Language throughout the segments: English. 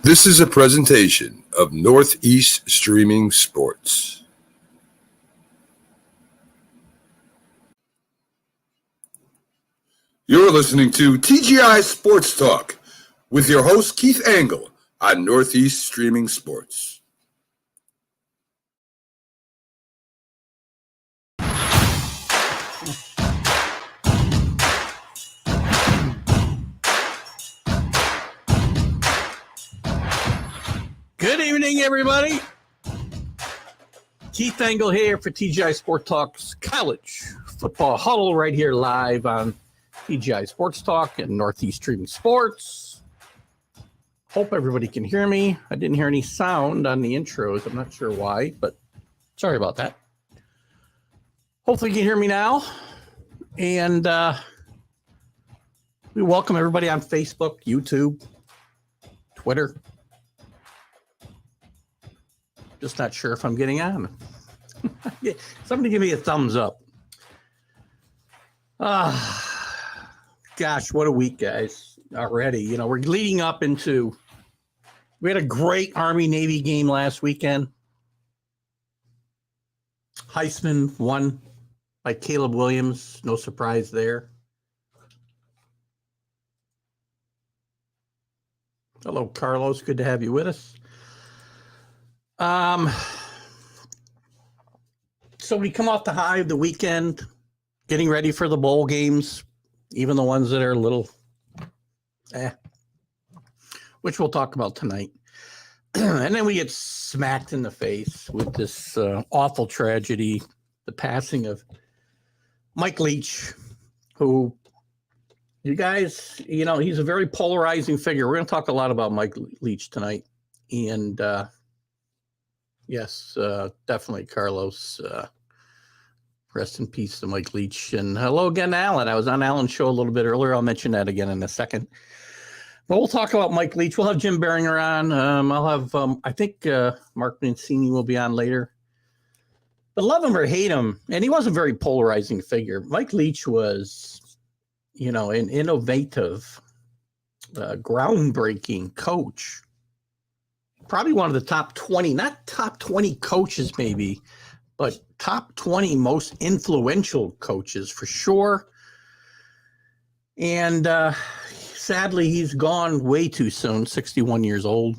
This is a presentation of Northeast Streaming Sports. You're listening to TGI Sports Talk with your host Keith Angle on Northeast Streaming Sports. Good evening, everybody. Keith Angle here for TGI Sports Talk's College Football Huddle right here live on TGI Sports Talk and Northeast Streaming Sports. Hope everybody can hear me. I didn't hear any sound on the intros. I'm not sure why, but sorry about that. Hopefully you can hear me now. And we welcome everybody on Facebook, YouTube, Twitter. Just not sure if I'm getting on. Somebody give me a thumbs up. Gosh, what a week, guys, already. You know, we're leading up into, we had a great Army-Navy game last weekend. Heisman won by Caleb Williams. No surprise there. Hello, Carlos. Good to have you with us. So we come off the high of the weekend, getting ready for the bowl games, even the ones that are a little, which we'll talk about tonight. And then we get smacked in the face with this awful tragedy, the passing of Mike Leach, who, you guys, you know, he's a very polarizing figure. We're going to talk a lot about Mike Leach tonight. And, yes, definitely, Carlos. Rest in peace to Mike Leach. And hello again, Alan. I was on Alan's show a little bit earlier. I'll mention that again in a second. But we'll talk about Mike Leach. We'll have Jim Biringer on. I'll have, I think Mark Mancini will be on later. But love him or hate him, and he was a very polarizing figure. Mike Leach was, you know, an innovative, groundbreaking coach. Probably one of the top 20, not top 20 coaches maybe, but top 20 most influential coaches for sure. And sadly, he's gone way too soon, 61 years old.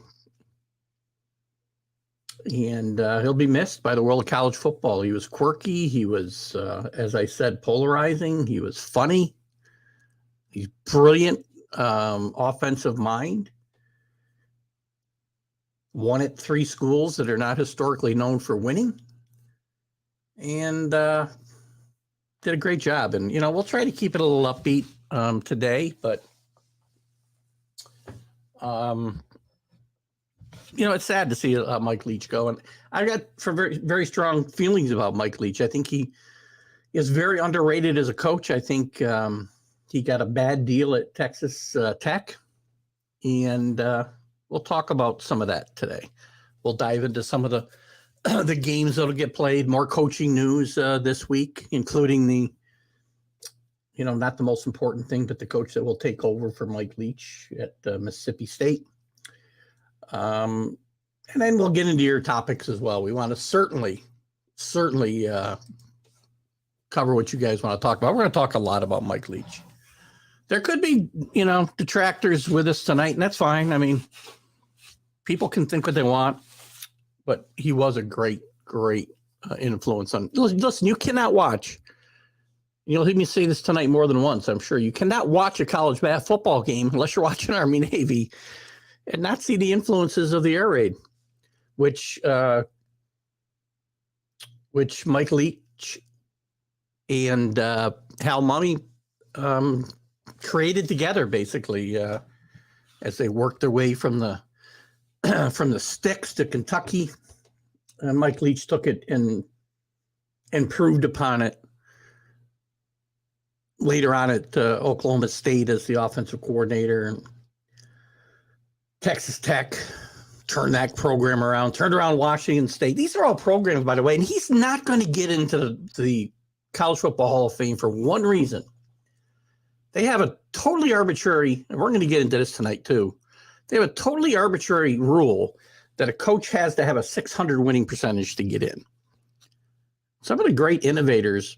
And he'll be missed by the world of college football. He was quirky. He was, as I said, polarizing. He was funny. He's brilliant offensive mind. Won at 3 schools that are not historically known for winning, and did a great job. And, you know, we'll try to keep it a little upbeat today, but, you know, it's sad to see Mike Leach go. And I got very, very strong feelings about Mike Leach. I think he is very underrated as a coach. I think he got a bad deal at Texas Tech, and we'll talk about some of that today. We'll dive into some of the games that'll get played, more coaching news this week, including the, you know, not the most important thing, but the coach that will take over for Mike Leach at Mississippi State. And then we'll get into your topics as well. We want to certainly cover what you guys want to talk about. We're going to talk a lot about Mike Leach. There could be, you know, detractors with us tonight, and that's fine. I mean, people can think what they want, but he was a great influence on. Listen, you cannot watch. You'll hear me say this tonight more than once, I'm sure. You cannot watch a college football game unless you're watching Army-Navy and not see the influences of the air raid, which Mike Leach and Hal Mummy created together, basically, as they worked their way from the sticks to Kentucky. Mike Leach took it and improved upon it later on at Oklahoma State as the offensive coordinator, and Texas Tech turned that program around, turned around Washington State. These are all programs, by the way, and he's not going to get into the College Football Hall of Fame for one reason. They have a totally arbitrary, and we're going to get into this tonight too, They have a totally arbitrary rule that a coach has to have a 600 winning percentage to get in. Some of the great innovators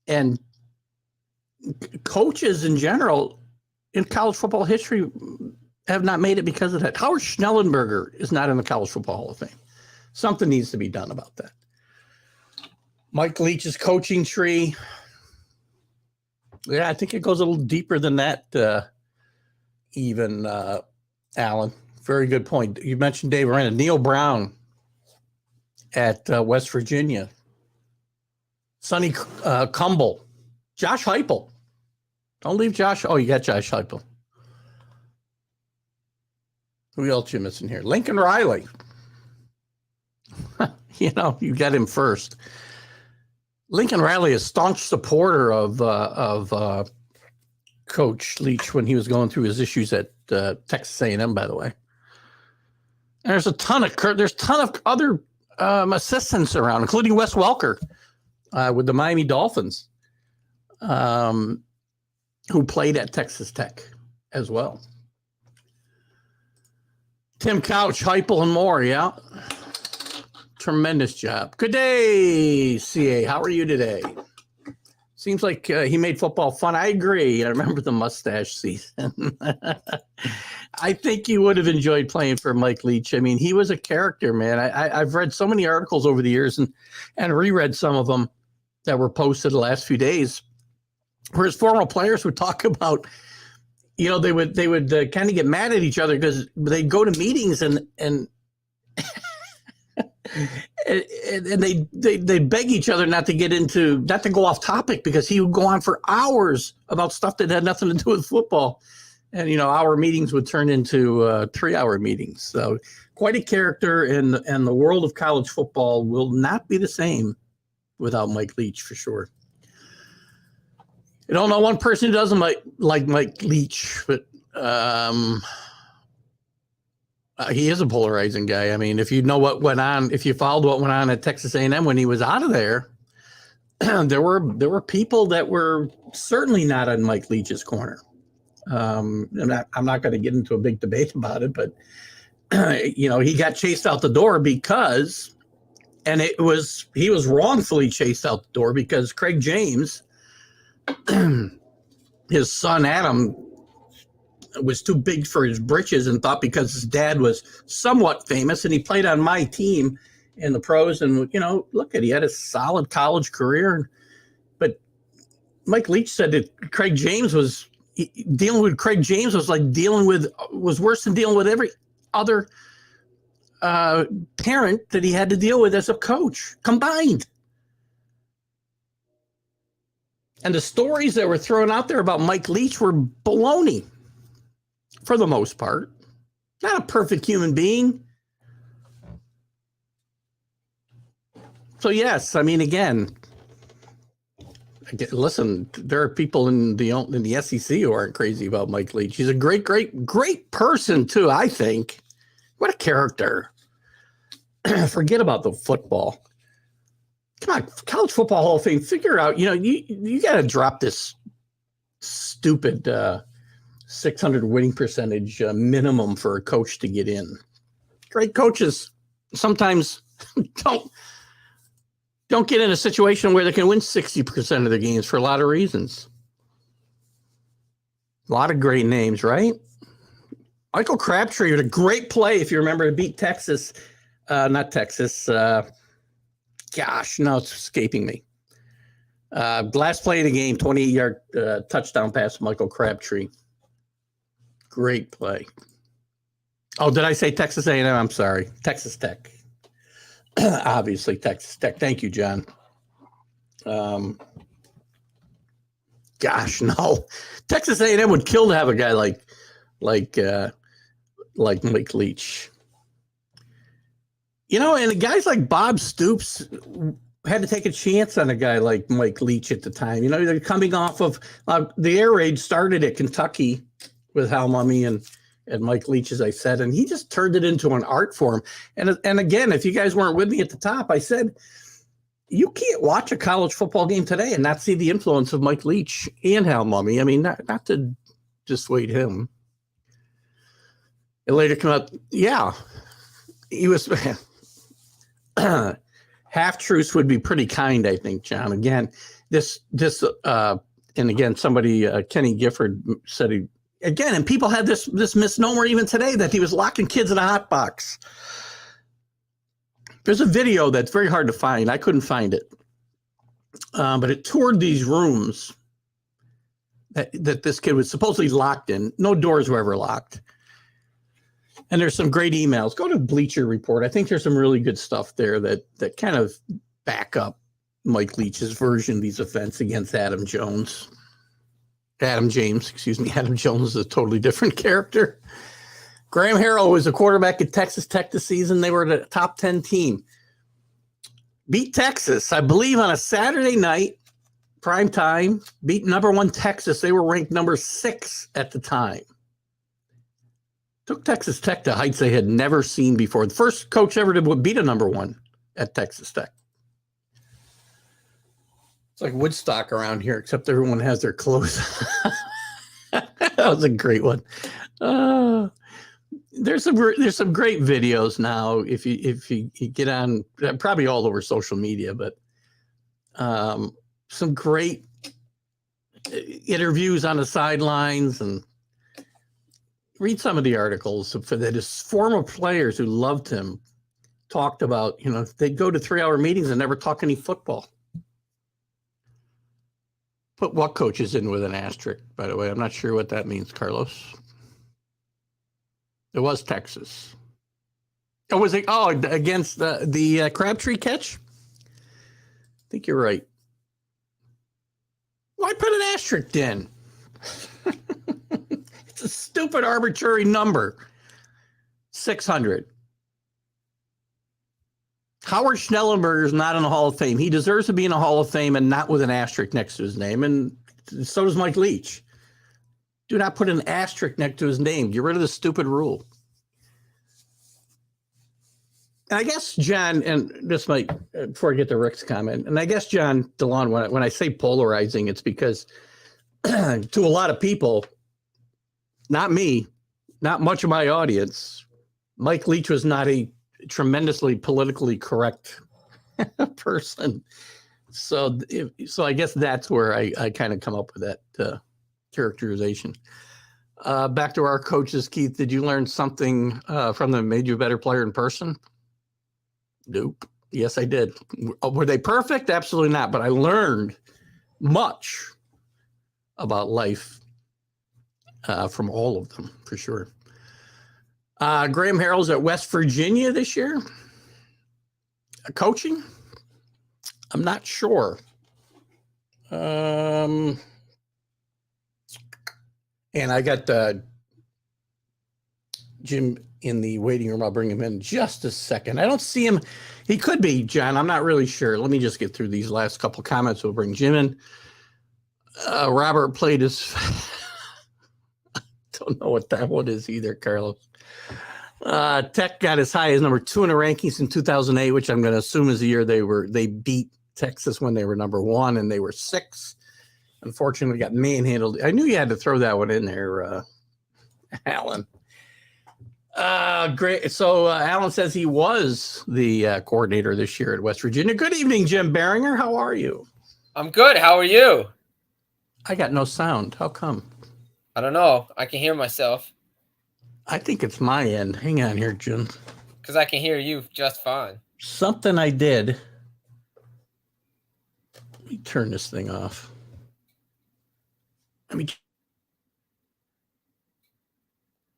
and coaches in general in college football history have not made it because of that. Howard Schnellenberger is not in the College Football Hall of Fame. Something needs to be done about that. Mike Leach's coaching tree. Yeah, I think it goes a little deeper than that, Alan. Very good point. You mentioned Dave Aranda. Neil Brown at West Virginia. Sonny Cumble. Josh Heupel. Don't leave Josh. Oh, you got Josh Heupel. Who else you missing here? Lincoln Riley. You got him first. Lincoln Riley, a staunch supporter of Coach Leach when he was going through his issues at Texas A&M, by the way. And there's a ton of other assistants around, including Wes Welker with the Miami Dolphins, who played at Texas Tech as well. Tim Couch, Heupel, and more, yeah. Tremendous job. Good day, CA. How are you today? Seems like he made football fun. I agree. I remember the mustache season. I think you would have enjoyed playing for Mike Leach. I mean, he was a character, man. I've read so many articles over the years and reread some of them that were posted the last few days where his former players would talk about, they would kind of get mad at each other because they'd go to meetings and they beg each other not to go off topic because he would go on for hours about stuff that had nothing to do with football. And, our meetings would turn into 3-hour meetings. So quite a character, and the world of college football will not be the same without Mike Leach for sure. I don't know one person who doesn't like Mike Leach, but he is a polarizing guy. I mean, if you know what went on, if you followed what went on at Texas A&M when he was out of there, there were people that were certainly not on Mike Leach's corner. I'm not going to get into a big debate about it, but he got chased out the door because, and he was wrongfully chased out the door because Craig James, his son Adam, was too big for his britches and thought because his dad was somewhat famous and he played on my team in the pros and, he had a solid college career. But Mike Leach said that dealing with Craig James was worse than dealing with every other parent that he had to deal with as a coach combined. And the stories that were thrown out there about Mike Leach were baloney. For the most part, not a perfect human being. So yes, I mean, again, listen, there are people in the SEC who aren't crazy about Mike Leach. He's a great, great, great person too. I think. What a character. Forget about the football. Come on, College Football Hall of Fame. Figure out. You got to drop this stupid. 600 winning percentage minimum for a coach to get in. Great coaches sometimes don't get in a situation where they can win 60% of their games for a lot of reasons. A lot of great names, right? Michael Crabtree had a great play, if you remember, to beat Texas. Not Texas. Gosh, now it's escaping me. Last play of the game, 28-yard touchdown pass from Michael Crabtree. Great play. Oh, did I say Texas A&M? I'm sorry. Texas Tech. Obviously, Texas Tech. Thank you, John. Gosh, no. Texas A&M would kill to have a guy like Mike Leach. And guys like Bob Stoops had to take a chance on a guy like Mike Leach at the time. They're coming off of the air raid started at Kentucky with Hal Mumme and Mike Leach, as I said, and he just turned it into an art form. And again, if you guys weren't with me at the top, I said, you can't watch a college football game today and not see the influence of Mike Leach and Hal Mumme. I mean, not to dissuade him. It later came out, yeah, he was half truths would be pretty kind, I think, John. Again, and again, somebody, Kenny Gifford said and people had this misnomer even today that he was locking kids in a hot box. There's a video that's very hard to find. I couldn't find it. But it toured these rooms that this kid was supposedly locked in. No doors were ever locked. And there's some great emails. Go to Bleacher Report. I think there's some really good stuff there that kind of back up Mike Leach's version of these events against Adam James, excuse me. Adam Jones is a totally different character. Graham Harrell was a quarterback at Texas Tech this season. They were the top 10 team. Beat Texas, I believe, on a Saturday night, prime time. Beat number 1 Texas. They were ranked number 6 at the time. Took Texas Tech to heights they had never seen before. The first coach ever to beat a number 1 at Texas Tech. It's like Woodstock around here, except everyone has their clothes. That was a great one. There's some great videos now. If you get on, probably all over social media, but some great interviews on the sidelines, and read some of the articles that his former players who loved him talked about. They'd go to 3-hour meetings and never talk any football. Put what coaches in with an asterisk, by the way. I'm not sure what that means, Carlos. It was Texas. Oh, was it? Oh, against the Crabtree catch? I think you're right. Why put an asterisk in? It's a stupid arbitrary number. 600. Howard Schnellenberger is not in the Hall of Fame. He deserves to be in the Hall of Fame and not with an asterisk next to his name. And so does Mike Leach. Do not put an asterisk next to his name. Get rid of the stupid rule. And I guess, John, and this might, before I get to Rick's comment, and I guess, John DeLon, when I say polarizing, it's because to a lot of people, not me, not much of my audience, Mike Leach was not a tremendously politically correct person. So I guess that's where I kind of come up with that characterization. Back to our coaches, Keith, did you learn something from them that made you a better player in person? Nope. Yes, I did. Were they perfect? Absolutely not. But I learned much about life from all of them, for sure. Graham Harrell's at West Virginia this year. Coaching? I'm not sure. And I got Jim in the waiting room. I'll bring him in just a second. I don't see him. He could be, John. I'm not really sure. Let me just get through these last couple comments. We'll bring Jim in. Robert played his... Don't know what that one is either, Carlos. Tech got as high as number 2 in the rankings in 2008, which I'm going to assume is the year they beat Texas when they were number 1 and they were 6. Unfortunately, got manhandled. I knew you had to throw that one in there, Alan. Great. So Alan says he was the coordinator this year at West Virginia. Good evening, Jim Biringer. How are you? I'm good. How are you? I got no sound. How come? I don't know. I can hear myself. I think it's my end. Hang on here, Jim. Because I can hear you just fine. Something I did. Let me turn this thing off. No,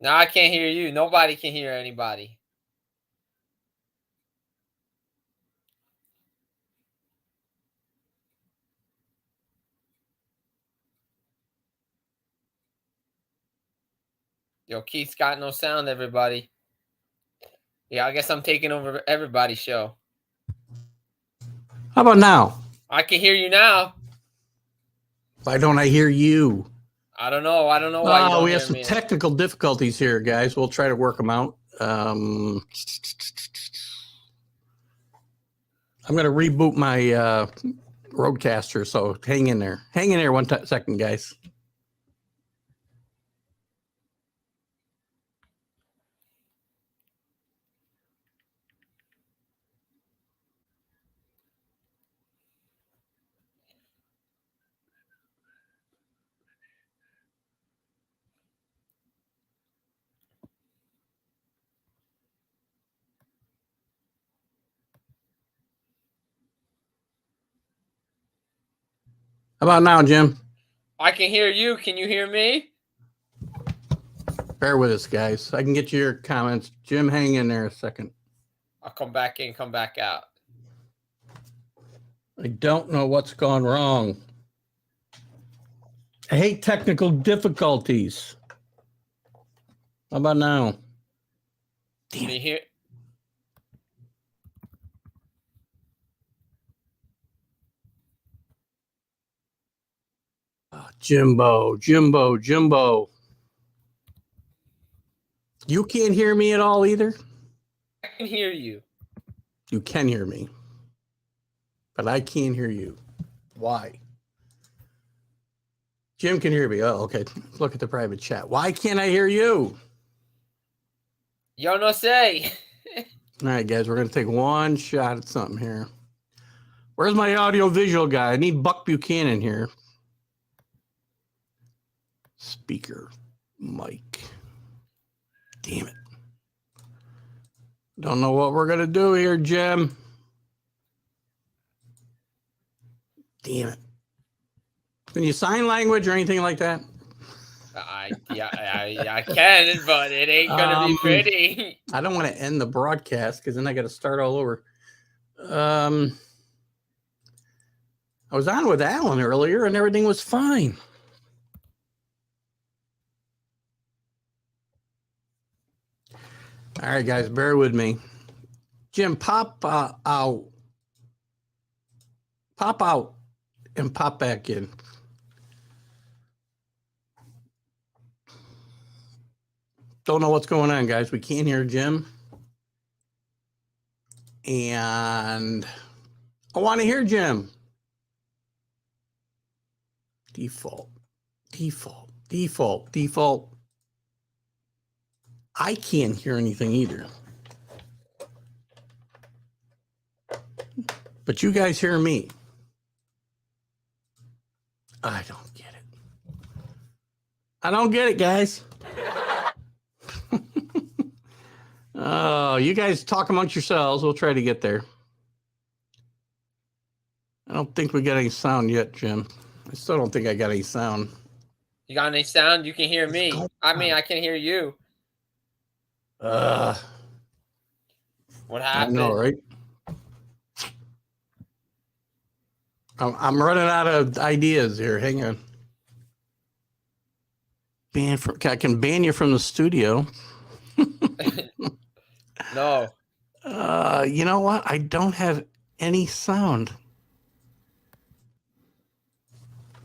I can't hear you. Nobody can hear anybody. Yo, Keith's got no sound, everybody. Yeah, I guess I'm taking over everybody's show. How about now? I can hear you now. Why don't I hear you? I don't know. I don't know why you don't we hear have some me. technical difficulties here, guys. We'll try to work them out. I'm going to reboot my Roadcaster, so hang in there. Hang in there one second, guys. How about now, Jim? I can hear you. Can you hear me? Bear with us, guys. I can get your comments. Jim, hang in there a second. I'll come back in, come back out. I don't know what's gone wrong. I hate technical difficulties. How about now? Can you hear? Oh, Jimbo. You can't hear me at all either? I can hear you. You can hear me, but I can't hear you. Why? Jim can hear me. Oh, okay. Look at the private chat. Why can't I hear you? Yo no say. All right, guys, we're going to take one shot at something here. Where's my audio visual guy? I need Buck Buchanan here. Speaker, mic. Damn it. Don't know what we're going to do here, Jim. Damn it. Can you sign language or anything like that? I can, but it ain't gonna be pretty. I don't want to end the broadcast because then I got to start all over. I was on with Alan earlier and everything was fine. All right, guys, bear with me. Jim, pop out. Pop out and pop back in. Don't know what's going on, guys. We can't hear Jim. And I want to hear Jim. Default. I can't hear anything either. But you guys hear me. I don't get it. I don't get it, guys. Oh, you guys talk amongst yourselves. We'll try to get there. I don't think we got any sound yet, Jim. I still don't think I got any sound. You got any sound? You can hear me. I mean, I can hear you. What happened? I know, right? I'm running out of ideas here. Hang on. I can ban you from the studio. No. You know what? I don't have any sound.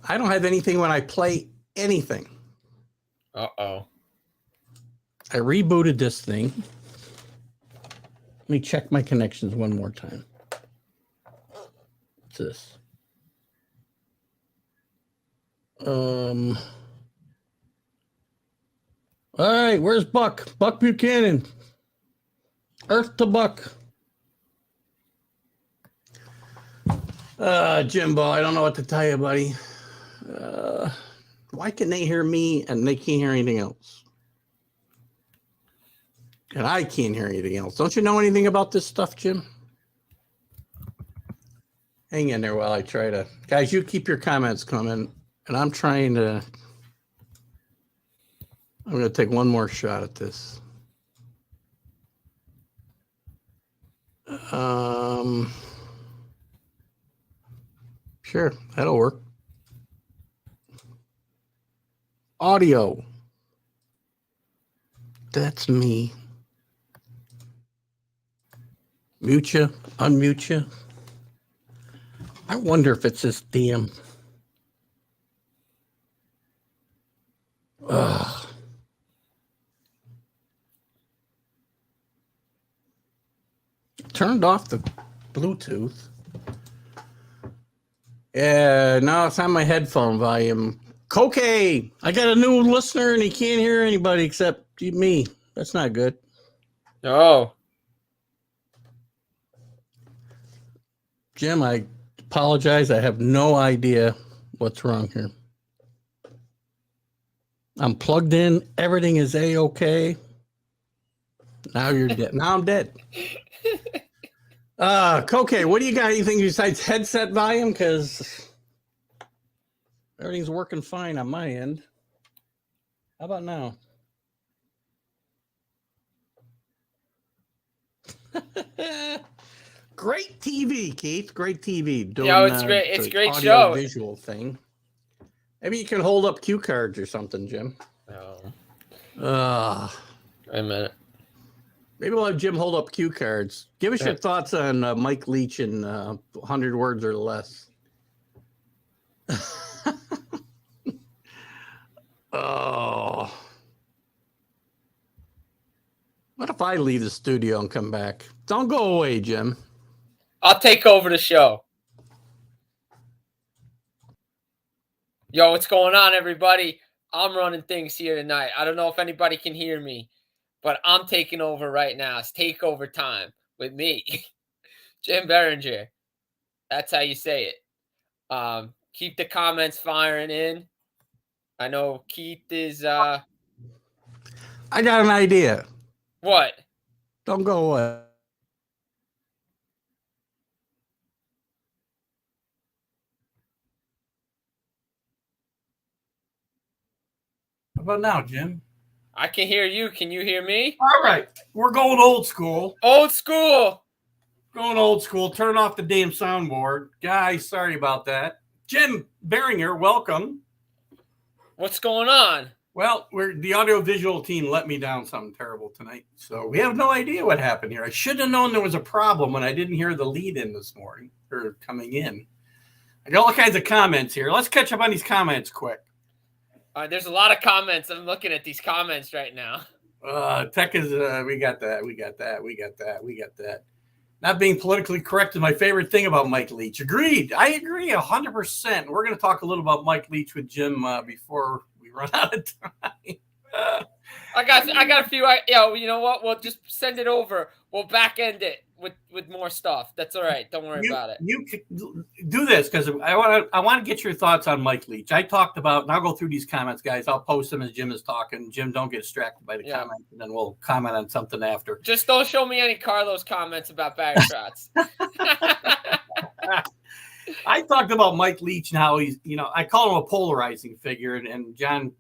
I don't have anything when I play anything. Uh-oh. I rebooted this thing. Let me check my connections one more time. What's this? All right, where's Buck? Buck Buchanan. Earth to Buck. Jimbo, I don't know what to tell you, buddy. Why can they hear me and they can't hear anything else? And I can't hear anything else. Don't you know anything about this stuff, Jim? Hang in there while I try to... Guys, you keep your comments coming, and I'm trying to... I'm going to take one more shot at this. Sure, that'll work. Audio. That's me. Mute you, unmute you. I wonder if it's this damn... Turned off the Bluetooth. Yeah, no, it's on my headphone volume. Cocaine! I got a new listener and he can't hear anybody except me. That's not good. Oh. Jim, I apologize. I have no idea what's wrong here. I'm plugged in. Everything is A-okay. Now you're dead. Now I'm dead. Cocaine, what do you got? Anything besides headset volume? Because Everything's working fine on my end. How about now? Great TV, Keith. Great TV. Doing, it's great. It's a great audio show. Visual thing. Maybe you can hold up cue cards or something, Jim. Oh. Wait a minute. Maybe we'll have Jim hold up cue cards. Give us your thoughts on Mike Leach in 100 words or less. Oh. What if I leave the studio and come back? Don't go away, Jim. I'll take over the show. Yo, what's going on, everybody? I'm running things here tonight. I don't know if anybody can hear me, but I'm taking over right now. It's takeover time with me, Jim Biringer. That's how you say it. Keep the comments firing in. I know Keith is... I got an idea. What? Don't go away. How about now, Jim? I can hear you. Can you hear me? All right. We're going old school. Old school. Going old school. Turn off the damn soundboard. Guys, sorry about that. Jim Biringer, welcome. What's going on? Well, the audio-visual team let me down something terrible tonight. So we have no idea what happened here. I should have known there was a problem when I didn't hear the lead in this morning or coming in. I got all kinds of comments here. Let's catch up on these comments quick. There's a lot of comments. I'm looking at these comments right now. Tech is, we got that. Not being politically correct is my favorite thing about Mike Leach. Agreed. I agree 100%. We're going to talk a little about Mike Leach with Jim before we run out of time. I got a few. You know what? We'll just send it over. We'll back end it with more stuff. That's all right. Don't worry about it. You do this because I want to get your thoughts on Mike Leach. I talked about, and I'll go through these comments, guys. I'll post them as Jim is talking. Jim, don't get distracted by the comments, and then we'll comment on something after. Just don't show me any Carlos comments about bag shots. I talked about Mike Leach and how he's, I call him a polarizing figure, and John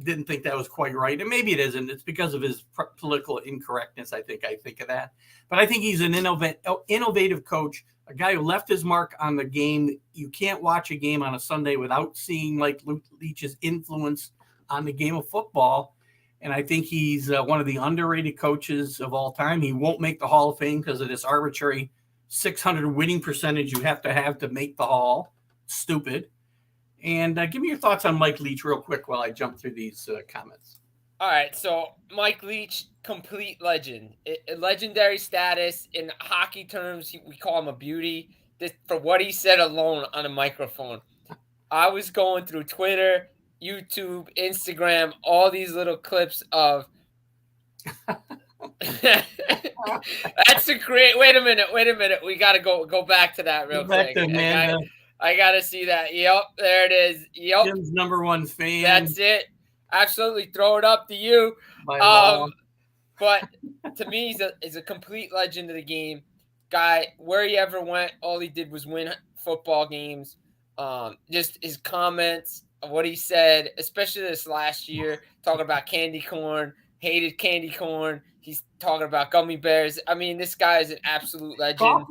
didn't think that was quite right. And maybe it isn't. It's because of his political incorrectness. I think of that. But I think he's an innovative coach, a guy who left his mark on the game. You can't watch a game on a Sunday without seeing Mike Leach's influence on the game of football. And I think he's one of the underrated coaches of all time. He won't make the Hall of Fame because of this arbitrary 600 winning percentage you have to make the Hall. Stupid. And give me your thoughts on Mike Leach real quick while I jump through these comments. All right. So Mike Leach, complete legend, legendary status in hockey terms. We call him a beauty for what he said alone on a microphone. I was going through Twitter, YouTube, Instagram, all these little clips of. That's a great. Wait a minute. We got to go back to that real quick. I got to see that. Yep, there it is. Yep. Jim's number one fan. That's it. Absolutely. Throw it up to you. But to me, he's a complete legend of the game. Guy, where he ever went, all he did was win football games. Just his comments, what he said, especially this last year, talking about candy corn, hated candy corn. He's talking about gummy bears. I mean, this guy is an absolute legend.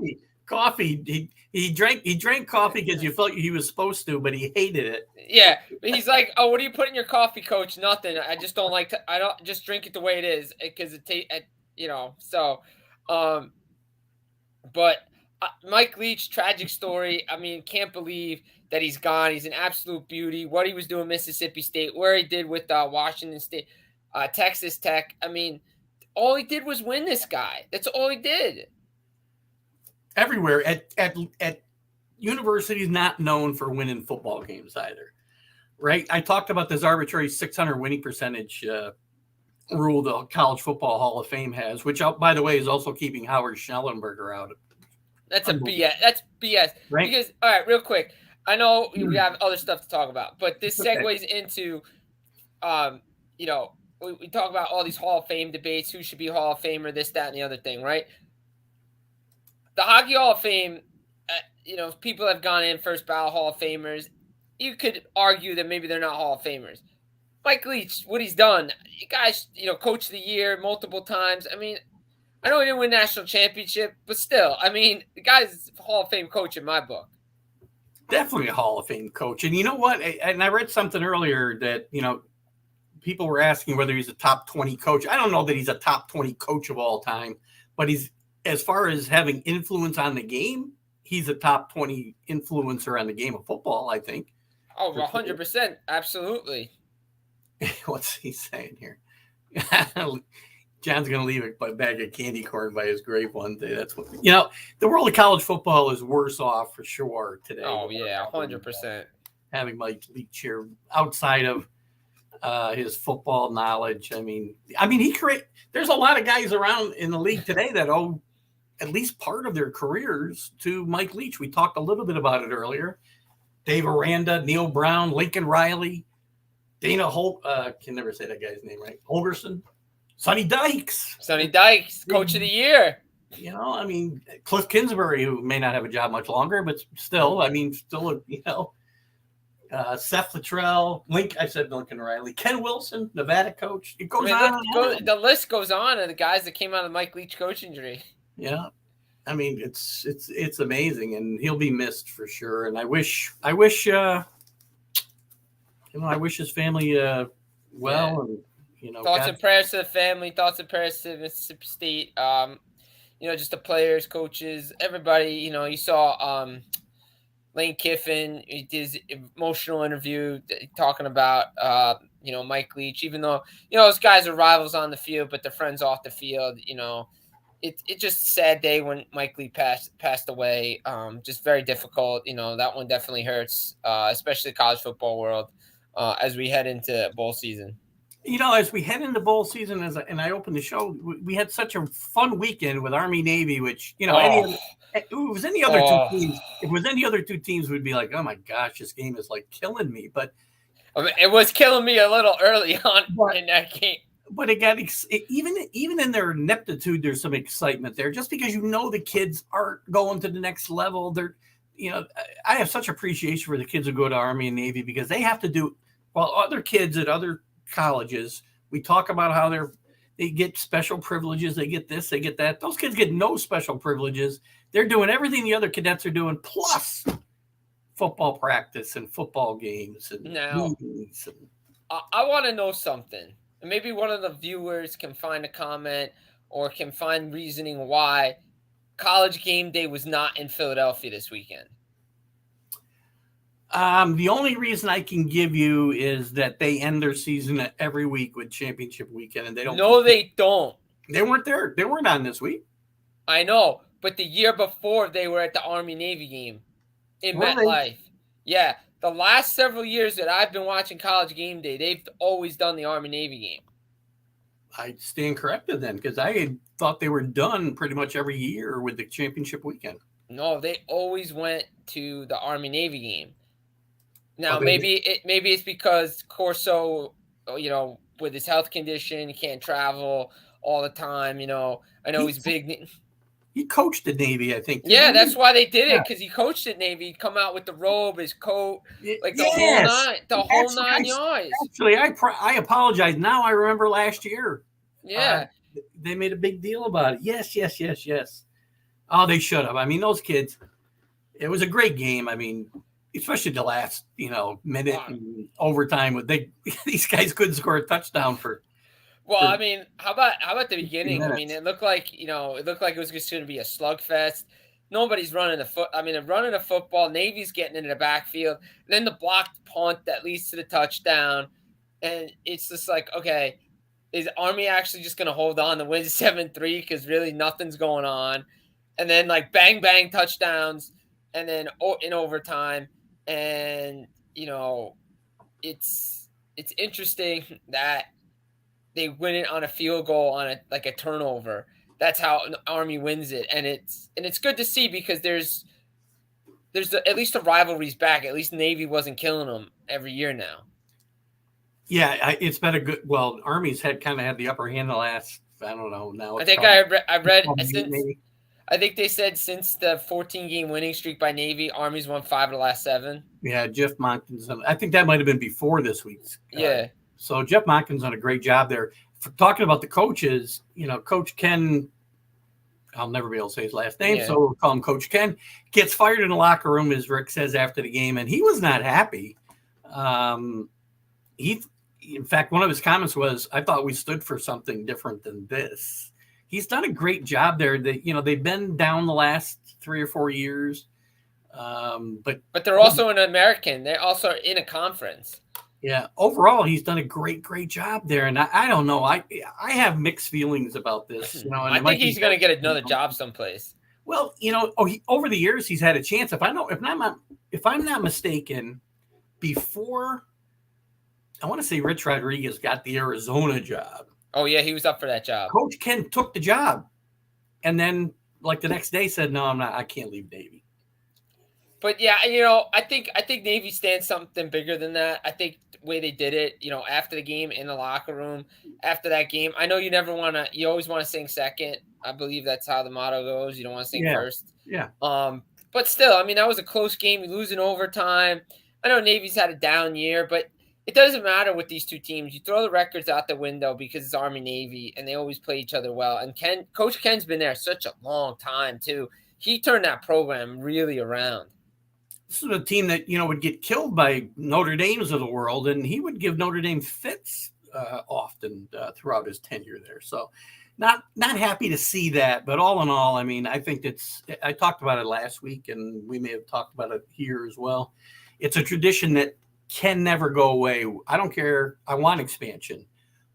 Coffee. He drank coffee because you felt he was supposed to, but he hated it. Yeah, but he's like, "Oh, what do you put in your coffee, Coach? Nothing. I just don't like to. I don't just drink it the way it is because So, but Mike Leach, tragic story. I mean, can't believe that he's gone. He's an absolute beauty. What he was doing, Mississippi State, where he did with Washington State, Texas Tech. I mean, all he did was win. This guy. That's all he did. Everywhere at universities not known for winning football games either, right? I talked about this arbitrary 600 winning percentage rule the College Football Hall of Fame has, which, by the way, is also keeping Howard Schnellenberger out. That's a BS. That's BS. Right? Because, all right, real quick, I know we have other stuff to talk about, but this segues into, we talk about all these Hall of Fame debates, who should be Hall of Famer, this, that, and the other thing, right? The Hockey Hall of Fame, people have gone in first ballot Hall of Famers. you could argue that maybe they're not Hall of Famers. Mike Leach, what he's done, you guys, coach of the year multiple times. I mean, I know he didn't win national championship, but still, I mean, the guy's a Hall of Fame coach in my book. Definitely a Hall of Fame coach. And you know what? And I read something earlier that, people were asking whether he's a top 20 coach. I don't know that he's a top 20 coach of all time, but he's, as far as having influence on the game, he's a top 20 influencer on the game of football, I think. Oh, 100%. Absolutely. What's he saying here? John's going to leave a bag of candy corn by his grave one day. That's what, the world of college football is worse off for sure today. Oh, yeah, 100%. Having Mike Leach here outside of his football knowledge. I mean, there's a lot of guys around in the league today that owe at least part of their careers to Mike Leach. We talked a little bit about it earlier. Dave Aranda, Neil Brown, Lincoln Riley, Dana Holt, can never say that guy's name right. Holgerson, Sonny Dykes, coach of the year. Cliff Kingsbury, who may not have a job much longer, but still, Seth Luttrell, I said Lincoln Riley, Ken Wilson, Nevada coach. It goes on. The list goes on of the guys that came out of the Mike Leach coaching tree. Yeah. It's amazing, and he'll be missed for sure. And I wish his family well. Yeah. And thoughts and prayers to the family. Thoughts and prayers to Mississippi State. Just the players, coaches, everybody. You saw Lane Kiffin. He did his emotional interview talking about Mike Leach. Even though those guys are rivals on the field, but they're friends off the field. It's just a sad day when Mike Lee passed away. Just very difficult. That one definitely hurts, especially the college football world as we head into bowl season. As we head into bowl season, and I opened the show, we had such a fun weekend with Army Navy, which if it was any other two teams, we'd be like, oh my gosh, this game is like killing me. But it was killing me a little early on in that game. But it got even in their ineptitude, there's some excitement there. Just because the kids aren't going to the next level, they're I have such appreciation for the kids who go to Army and Navy because they have to do while other kids at other colleges. We talk about how they get special privileges, they get this, they get that. Those kids get no special privileges. They're doing everything the other cadets are doing, plus football practice and football games and meetings. I want to know something. Maybe one of the viewers can find a comment or can find reasoning why College Game Day was not in Philadelphia this weekend. The only reason I can give you is that they end their season every week with championship weekend, and they don't. No, they don't. They weren't there. They weren't on this week. I know, but the year before they were at the Army Navy game in MetLife. Yeah. The last several years that I've been watching College Game Day, they've always done the Army Navy game. I stand corrected then, because I thought they were done pretty much every year with the championship weekend. No, they always went to the Army Navy game. Now maybe it's because Corso, with his health condition, he can't travel all the time. I know he's big. He coached the Navy, I think. Yeah, that's why they did it, because he coached at Navy. He'd come out with the robe, his coat, like the whole nine yards. Actually, I apologize. Now I remember last year. Yeah. They made a big deal about it. Yes. Oh, they should have. Those kids, it was a great game. Especially the last, minute and overtime with these guys couldn't score a touchdown for. Well, how about the beginning? It looked like it was just going to be a slugfest. Nobody's running running a football. Navy's getting into the backfield. Then the blocked punt that leads to the touchdown. And it's just like, okay, is Army actually just going to hold on to win 7-3 because really nothing's going on? And then bang, bang touchdowns. And then in overtime. And, it's interesting that they win it on a field goal on a turnover. That's how Army wins it, and it's good to see because there's at least the rivalry's back. At least Navy wasn't killing them every year now. Yeah, it's been a good. Well, Army's had the upper hand the last. I don't know now. I think I read I think they said since the 14-game winning streak by Navy, Army's won 5 of the last 7. Yeah, Jeff Monken's. I think that might have been before this week's. Yeah. So Jeff Monken's done a great job there. For talking about the coaches, Coach Ken, I'll never be able to say his last name, so we'll call him Coach Ken, gets fired in the locker room, as Rick says after the game, and he was not happy. In fact, one of his comments was, "I thought we stood for something different than this." He's done a great job there. They've been down the last 3 or 4 years, but they're also an American. They're also in a conference. Yeah, overall, he's done a great job there. And I don't know. I have mixed feelings about this. And I think he's going to get another job someplace. Well, over the years, he's had a chance. If I'm not mistaken, before, I want to say Rich Rodriguez got the Arizona job. Oh, yeah, he was up for that job. Coach Ken took the job. And then, the next day said, no, I'm not. I can't leave Navy. But yeah, I think Navy stands something bigger than that. I think the way they did it, after the game in the locker room, after that game, I know you always want to sing second. I believe that's how the motto goes. You don't want to sing first. Yeah. But still, that was a close game. You lose in overtime. I know Navy's had a down year, but it doesn't matter with these two teams. You throw the records out the window because it's Army Navy, and they always play each other well. And Coach Ken's been there such a long time too. He turned that program really around. This is a team that, would get killed by Notre Dame's of the world, and he would give Notre Dame fits often throughout his tenure there. So not happy to see that, but all in all, I think I talked about it last week, and we may have talked about it here as well. It's a tradition that can never go away. I don't care. I want expansion.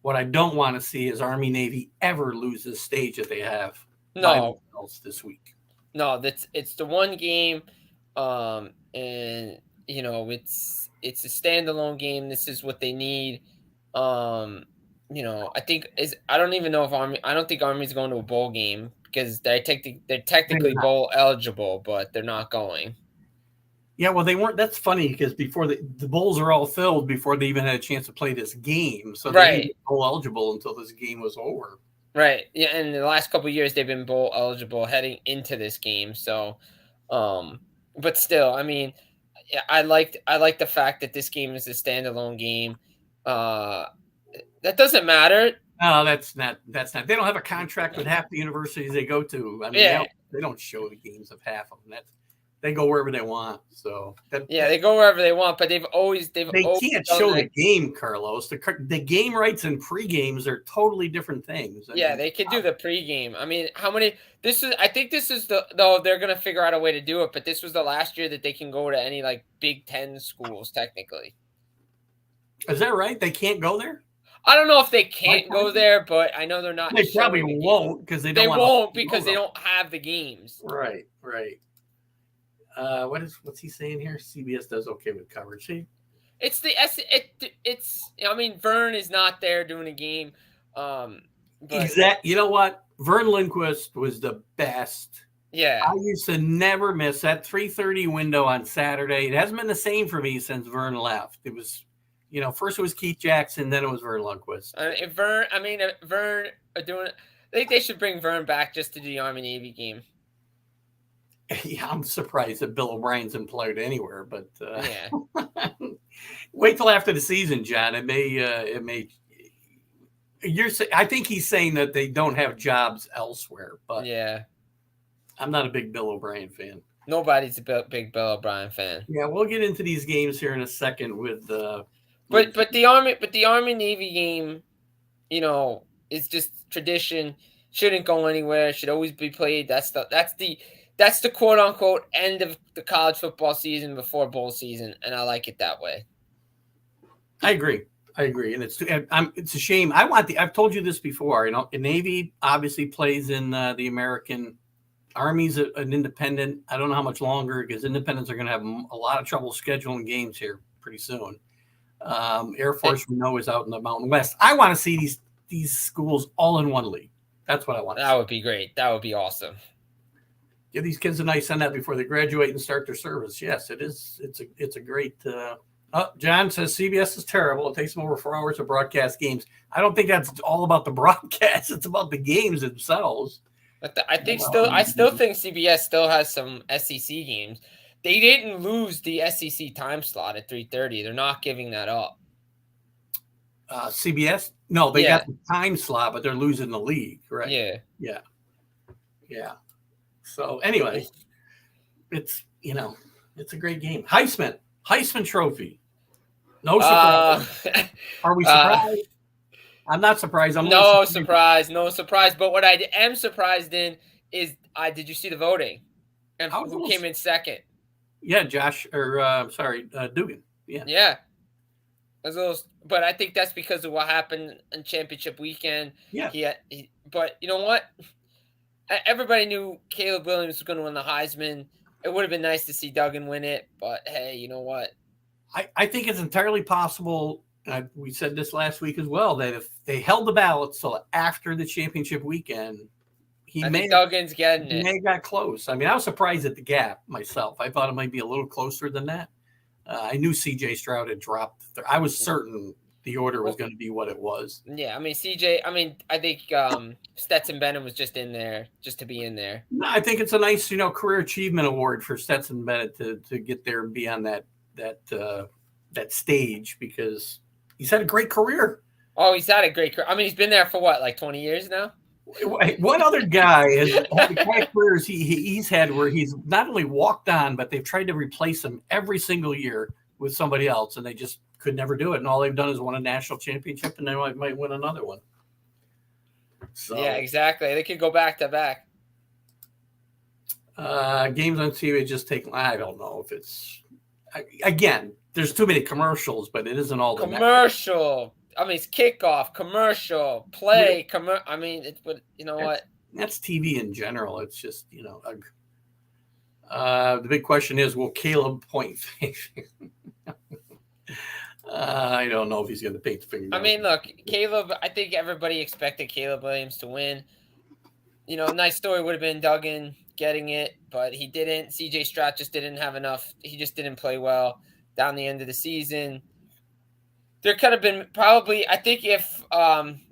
What I don't want to see is Army Navy ever lose the stage that they have. No, this week. No, it's the one game. And it's a standalone game. This is what they need. I don't even know if I don't think Army's going to a bowl game because they're technically bowl eligible, but they're not going. Yeah, well, they weren't. That's funny because before the bowls are all filled before they even had a chance to play this game, so they didn't get bowl eligible until this game was over. Right. Yeah, and the last couple of years they've been bowl eligible heading into this game. So, but still, I like the fact that this game is a standalone game. That doesn't matter. No, that's not. They don't have a contract with half the universities they go to. They don't show the games of half of them. They go wherever they want. So they go wherever they want, but they can't show the game, Carlos. The game rights and pre-games are totally different things. They could do the pre-game. How many? I think this is though they're gonna figure out a way to do it. But this was the last year that they can go to any Big Ten schools technically. Is that right? They can't go there. I don't know if they can't go there, but I know they're not. They probably won't because they don't have the games. Right. What's he saying here? CBS does okay with coverage. See, it's Vern is not there doing a game. You know what? Vern Lindquist was the best. Yeah, I used to never miss that 3:30 window on Saturday. It hasn't been the same for me since Vern left. It was, first it was Keith Jackson, then it was Vern Lundquist. Vern doing. I think they should bring Vern back just to do the Army Navy game. Yeah, I'm surprised that Bill O'Brien's employed anywhere, but wait till after the season, John. It may. I think he's saying that they don't have jobs elsewhere, but I'm not a big Bill O'Brien fan. Nobody's a big Bill O'Brien fan. Yeah, we'll get into these games here in a second with But the Army Navy game, is just tradition. Shouldn't go anywhere. Should always be played. That's the quote unquote end of the college football season before bowl season, and I like it that way. I agree, and it's a shame. I've told you this before. Navy obviously plays in the American. Army's an independent. I don't know how much longer because independents are going to have a lot of trouble scheduling games here pretty soon. Air Force we know is out in the Mountain West. I want to see these schools all in one league. That's what I want. That would be great. That would be awesome. Give these kids a nice on that before they graduate and start their service. Yes, it is. It's a great. John says CBS is terrible. It takes them over 4 hours to broadcast games. I don't think that's all about the broadcast. It's about the games themselves. But I still think CBS still has some SEC games. They didn't lose the SEC time slot at 3:30. They're not giving that up. CBS? No, they got the time slot, but they're losing the league, right? Yeah. So anyway, it's a great game. Heisman Trophy. No surprise. Are we surprised? I'm not surprised. No surprise. But what I am surprised in is did you see the voting? And who came in second? Yeah, Dugan. Yeah. But I think that's because of what happened in championship weekend. Yeah. But you know what? Everybody knew Caleb Williams was going to win the Heisman. It would have been nice to see Duggan win it, but hey, you know what? I think it's entirely possible. We said this last week as well, that if they held the ballots till after the championship weekend, Duggan's getting it. He may have got close. I mean, I was surprised at the gap myself. I thought it might be a little closer than that. I knew C.J. Stroud had dropped. I was certain the order was going to be what it was. Yeah, I mean, I think Stetson Bennett was just in there just to be in there. No, I think it's a nice, career achievement award for Stetson Bennett to get there and be on that stage, because he's had a great career. Oh, he's had a great career. I mean, he's been there for what, like 20 years now? What other guy has the kind of careers he's had where he's not only walked on, but they've tried to replace him every single year with somebody else, and they just could never do it. And all they've done is won a national championship, and they might win another one. So, yeah, exactly. They could go back to back. Games on TV just take. I don't know if it's again. There's too many commercials, but it isn't all the commercial. I mean, it's kickoff, commercial, play, I mean, what? That's TV in general. It's just, the big question is, will Caleb point finger? I don't know if he's going to paint the finger. I mean, look, Caleb, I think everybody expected Caleb Williams to win. Nice story would have been Duggan getting it, but he didn't. CJ Stroud just didn't have enough. He just didn't play well down the end of the season. There could have been I think if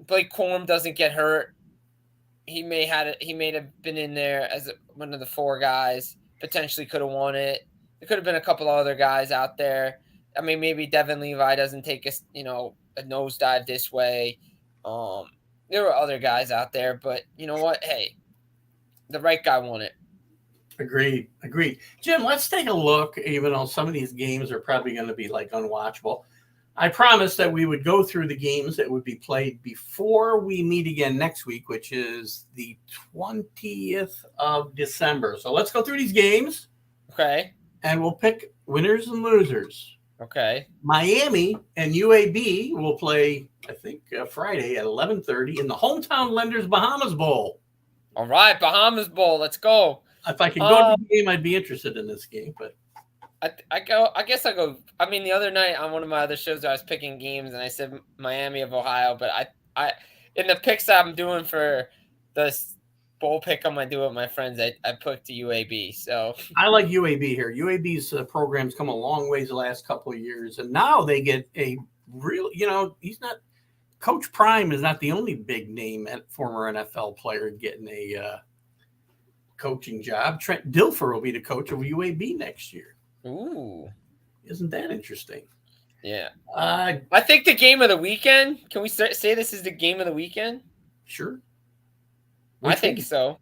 Blake Corum doesn't get hurt, he may have been in there as one of the four guys, potentially could have won it. There could have been a couple of other guys out there. I mean, maybe Devin Levi doesn't take a nosedive this way. There were other guys out there, but you know what? Hey, the right guy won it. Agreed. Jim, let's take a look, even though some of these games are probably going to be like unwatchable. I promised that we would go through the games that would be played before we meet again next week, which is the 20th of December. So let's go through these games. Okay. And we'll pick winners and losers. Okay. Miami and UAB will play, I think, Friday at 11:30 in the Hometown Lenders Bahamas Bowl. All right, Bahamas Bowl. Let's go. If I could go to the game, I'd be interested in this game, but I guess I go. I mean, the other night on one of my other shows, I was picking games, and I said Miami of Ohio. But I in the picks I'm doing for the bowl pick I'm gonna do with my friends, I picked UAB. So I like UAB here. UAB's program's come a long ways the last couple of years, and now they get a real. He's not. Coach Prime is not the only big name former NFL player getting a coaching job. Trent Dilfer will be the coach of UAB next year. Ooh, isn't that interesting? Yeah. I think the game of the weekend. Can we say this is the game of the weekend? Sure. I think so.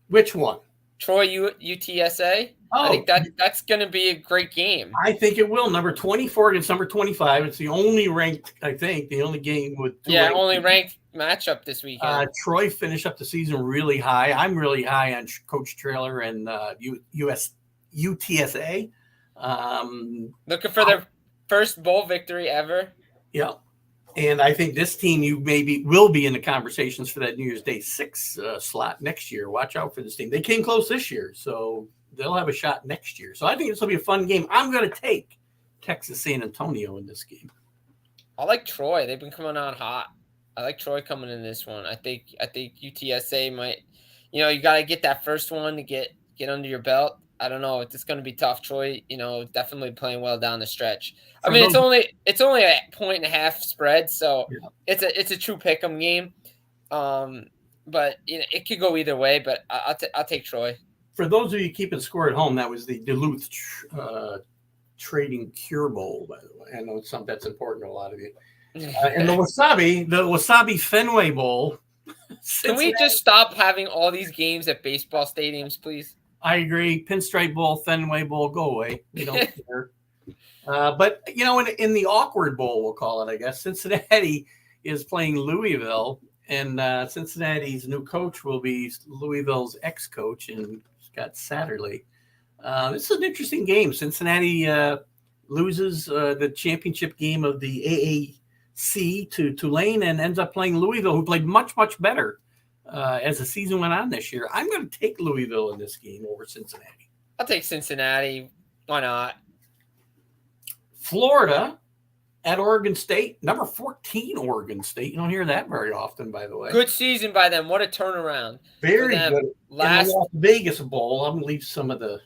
Which one? Troy UTSA. Oh, I think that's going to be a great game. I think it will. Number 24 against number 25. It's the only ranked. I think the only game with only ranked matchup this weekend. Troy finished up the season really high. I'm really high on Coach Traylor and UTSA. Looking for their first bowl victory ever. Yeah. And I think this team will be in the conversations for that New Year's Day 6 slot next year. Watch out for this team. They came close this year, so they'll have a shot next year. So I think this will be a fun game. I'm going to take Texas San Antonio in this game. I like Troy. They've been coming on hot. I like Troy coming in this one. I think UTSA might, you got to get that first one to get under your belt. I don't know. It's going to be tough. Troy, definitely playing well down the stretch. I mean, it's only a 1.5 spread, so yeah. It's a true pick'em game. but it could go either way. But I'll take Troy. For those of you keeping score at home, that was the Duluth Trading Cure Bowl, by the way. I know that's important to a lot of you. And the Wasabi Fenway Bowl. Can we just stop having all these games at baseball stadiums, please? I agree. Pinstripe Bowl, Fenway Bowl, go away. We don't care. But, in the awkward bowl, we'll call it, I guess, Cincinnati is playing Louisville. And Cincinnati's new coach will be Louisville's ex-coach, and Scott Satterley. This is an interesting game. Cincinnati loses the championship game of the AAC to Tulane and ends up playing Louisville, who played much, much better as the season went on this year. I'm going to take Louisville in this game over Cincinnati. I'll take Cincinnati. Why not? Florida at Oregon State, number 14 Oregon State. You don't hear that very often, by the way. Good season by them. What a turnaround. Very good. In the Las Vegas Bowl, I'm going to leave some of the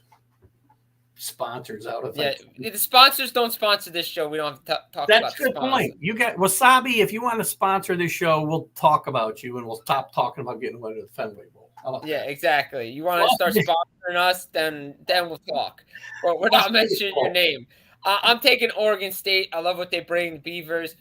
sponsors out of it. Yeah, the sponsors don't sponsor this show. We don't have to talk about That's a good point. You got Wasabi. If you want to sponsor this show, we'll talk about you, and we'll stop talking about getting one to the Fenway Bowl. Yeah, exactly. You want to start sponsoring us, then we'll talk. But we're not mentioning your name. I'm taking Oregon State. I love what they bring, the Beavers.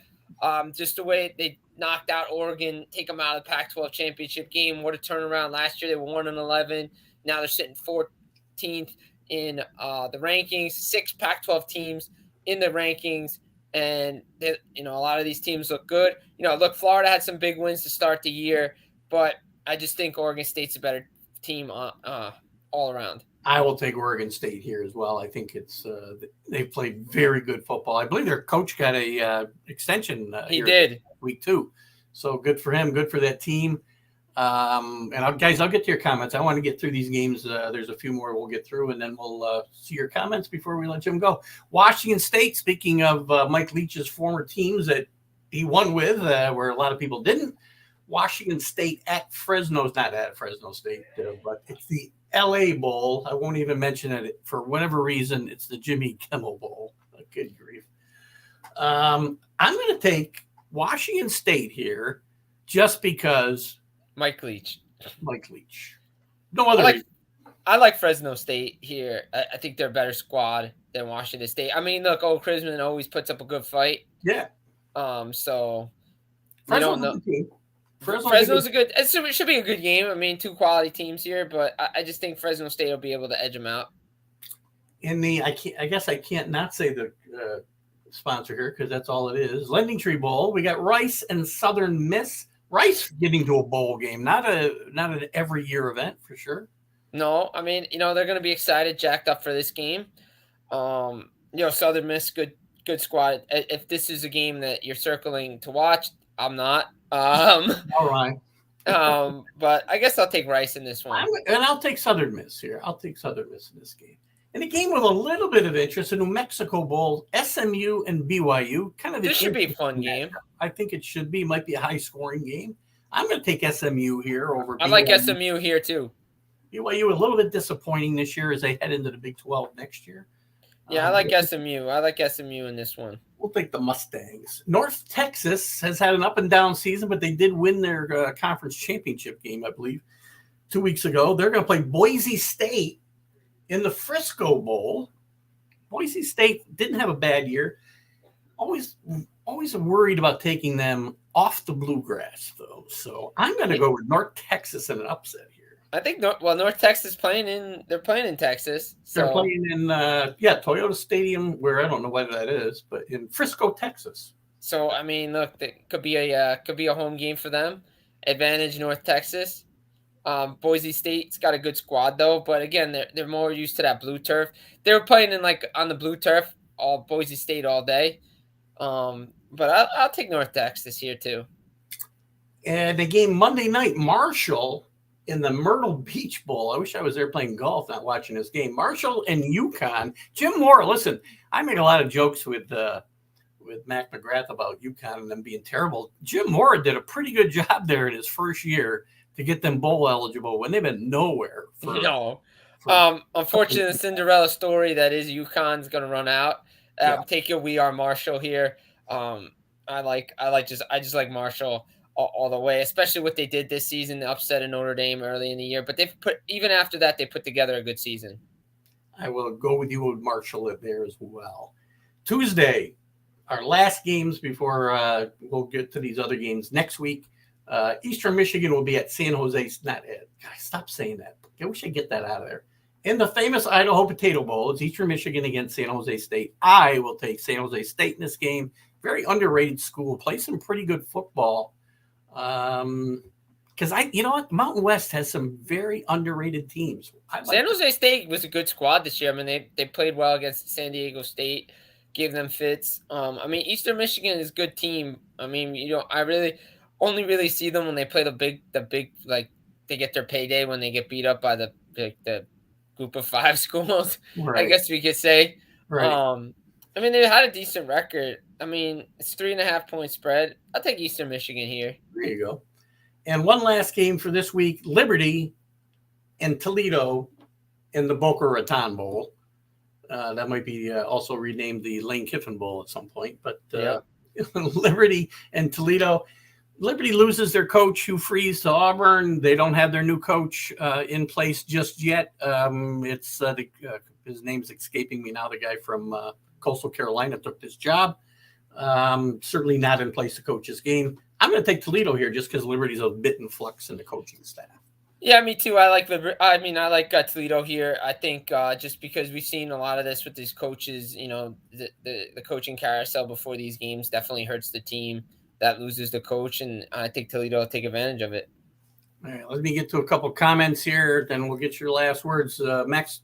Just the way they knocked out Oregon, take them out of the Pac-12 championship game. What a turnaround. Last year they were 1-11. Now they're sitting 14th in the rankings. 6 Pac-12 teams in the rankings. And, a lot of these teams look good. Look, Florida had some big wins to start the year. But I just think Oregon State's a better team all around. I will take Oregon State here as well. I think they've played very good football. I believe their coach got a extension. He did week 2, so good for him. Good for that team. And guys, I'll get to your comments. I want to get through these games. There's a few more we'll get through, and then we'll see your comments before we let Jim go. Washington State. Speaking of Mike Leach's former teams that he won with, where a lot of people didn't. Washington State at Fresno's, not at Fresno State, but it's the LA Bowl. I won't even mention it for whatever reason. It's the Jimmy Kimmel Bowl. Good grief. I'm going to take Washington State here just because Mike Leach. No other reason. I like Fresno State here. I think they're a better squad than Washington State. I mean, look, Old Chrisman always puts up a good fight. Yeah. So Fresno's a good. It should be a good game. I mean, 2 quality teams here, but I just think Fresno State will be able to edge them out. I guess I can't not say the sponsor here because that's all it is. Lending Tree Bowl. We got Rice and Southern Miss. Rice getting to a bowl game, not an every year event for sure. No, I mean, they're going to be excited, jacked up for this game. Southern Miss, good squad. If this is a game that you're circling to watch, I'm not. All right. But I guess I'll take Rice in this one. And I'll take Southern Miss here. I'll take Southern Miss in this game. In a game with a little bit of interest, the New Mexico Bowl, SMU and BYU. This should be a fun game. I think it should be. Might be a high-scoring game. I'm going to take SMU here over BYU. I like SMU here, too. BYU a little bit disappointing this year as they head into the Big 12 next year. Yeah, I like SMU. I like SMU in this one. We'll take the Mustangs. North Texas has had an up-and-down season, but they did win their conference championship game, I believe, 2 weeks ago. They're going to play Boise State in the Frisco Bowl. Boise State didn't have a bad year. Always worried about taking them off the bluegrass, though. So I'm going to go with North Texas in an upset here. I think North Texas playing in Texas. So. They're playing in Toyota Stadium, where I don't know whether that is, but in Frisco, Texas. So I mean, look, it could be a home game for them. Advantage North Texas. Boise State's got a good squad though, but again, they're more used to that blue turf. They were playing on the blue turf all Boise State all day. But I'll take North Texas here too. And the game Monday night, Marshall in the Myrtle Beach Bowl. I wish I was there playing golf, not watching this game. Marshall and UConn. Jim Moore, listen, I make a lot of jokes with Mac McGrath about UConn and them being terrible. Jim Moore did a pretty good job there in his first year to get them bowl eligible when they've been nowhere. Unfortunately, the Cinderella story that is UConn's going to run out. Take your We Are Marshall here. I just like Marshall. all the way, especially what they did this season, the upset of Notre Dame early in the year. But even after that, they put together a good season. I will go with you with Marshall there as well. Tuesday, our last games before we'll get to these other games next week. Eastern Michigan will be at San Jose. Guys, stop saying that. I wish I get that out of there. In the famous Idaho Potato Bowl, it's Eastern Michigan against San Jose State. I will take San Jose State in this game. Very underrated school. Play some pretty good football. Because Mountain West has some very underrated teams. San Jose State was a good squad this year. I mean, they played well against San Diego State, gave them fits. Eastern Michigan is a good team. I mean, I really only really see them when they play the big like they get their payday when they get beat up by the group of 5 schools. Right. I guess we could say. Right. They had a decent record. It's 3.5 point spread. I'll take Eastern Michigan here. There you go. And one last game for this week, Liberty and Toledo in the Boca Raton Bowl. That might be also renamed the Lane Kiffin Bowl at some point. But Liberty and Toledo. Liberty loses their coach, Hugh Freeze, to Auburn. They don't have their new coach in place just yet. His name's escaping me now. The guy from Coastal Carolina took this job. Certainly not in place to coach this game. I'm going to take Toledo here just because Liberty's a bit in flux in the coaching staff. Yeah, me too. I like Toledo here. I think just because we've seen a lot of this with these coaches, the coaching carousel before these games definitely hurts the team that loses the coach, and I think Toledo will take advantage of it. All right, let me get to a couple comments here, then we'll get your last words. Max,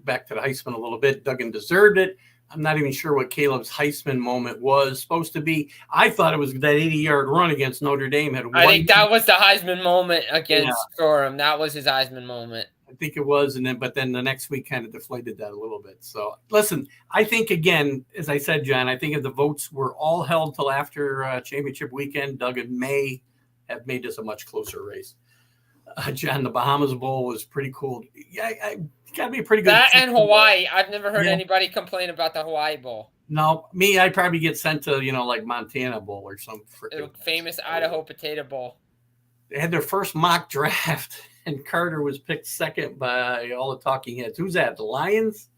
back to the Heisman a little bit. Duggan deserved it. I'm not even sure what Caleb's Heisman moment was supposed to be. I thought it was that 80-yard run against Notre Dame. I think that was the Heisman moment for him. That was his Heisman moment. I think it was, but then the next week kind of deflated that a little bit. So, listen, I think, again, as I said, John, I think if the votes were all held till after championship weekend, Duggan may have made this a much closer race. John, the Bahamas Bowl was pretty cool. Yeah, got to be a pretty good. That and Hawaii. I've never heard anybody complain about the Hawaii Bowl. No, I'd probably get sent to, like Montana Bowl or some famous Idaho Potato Bowl. They had their first mock draft, and Carter was picked second by all the talking heads. Who's that? The Lions?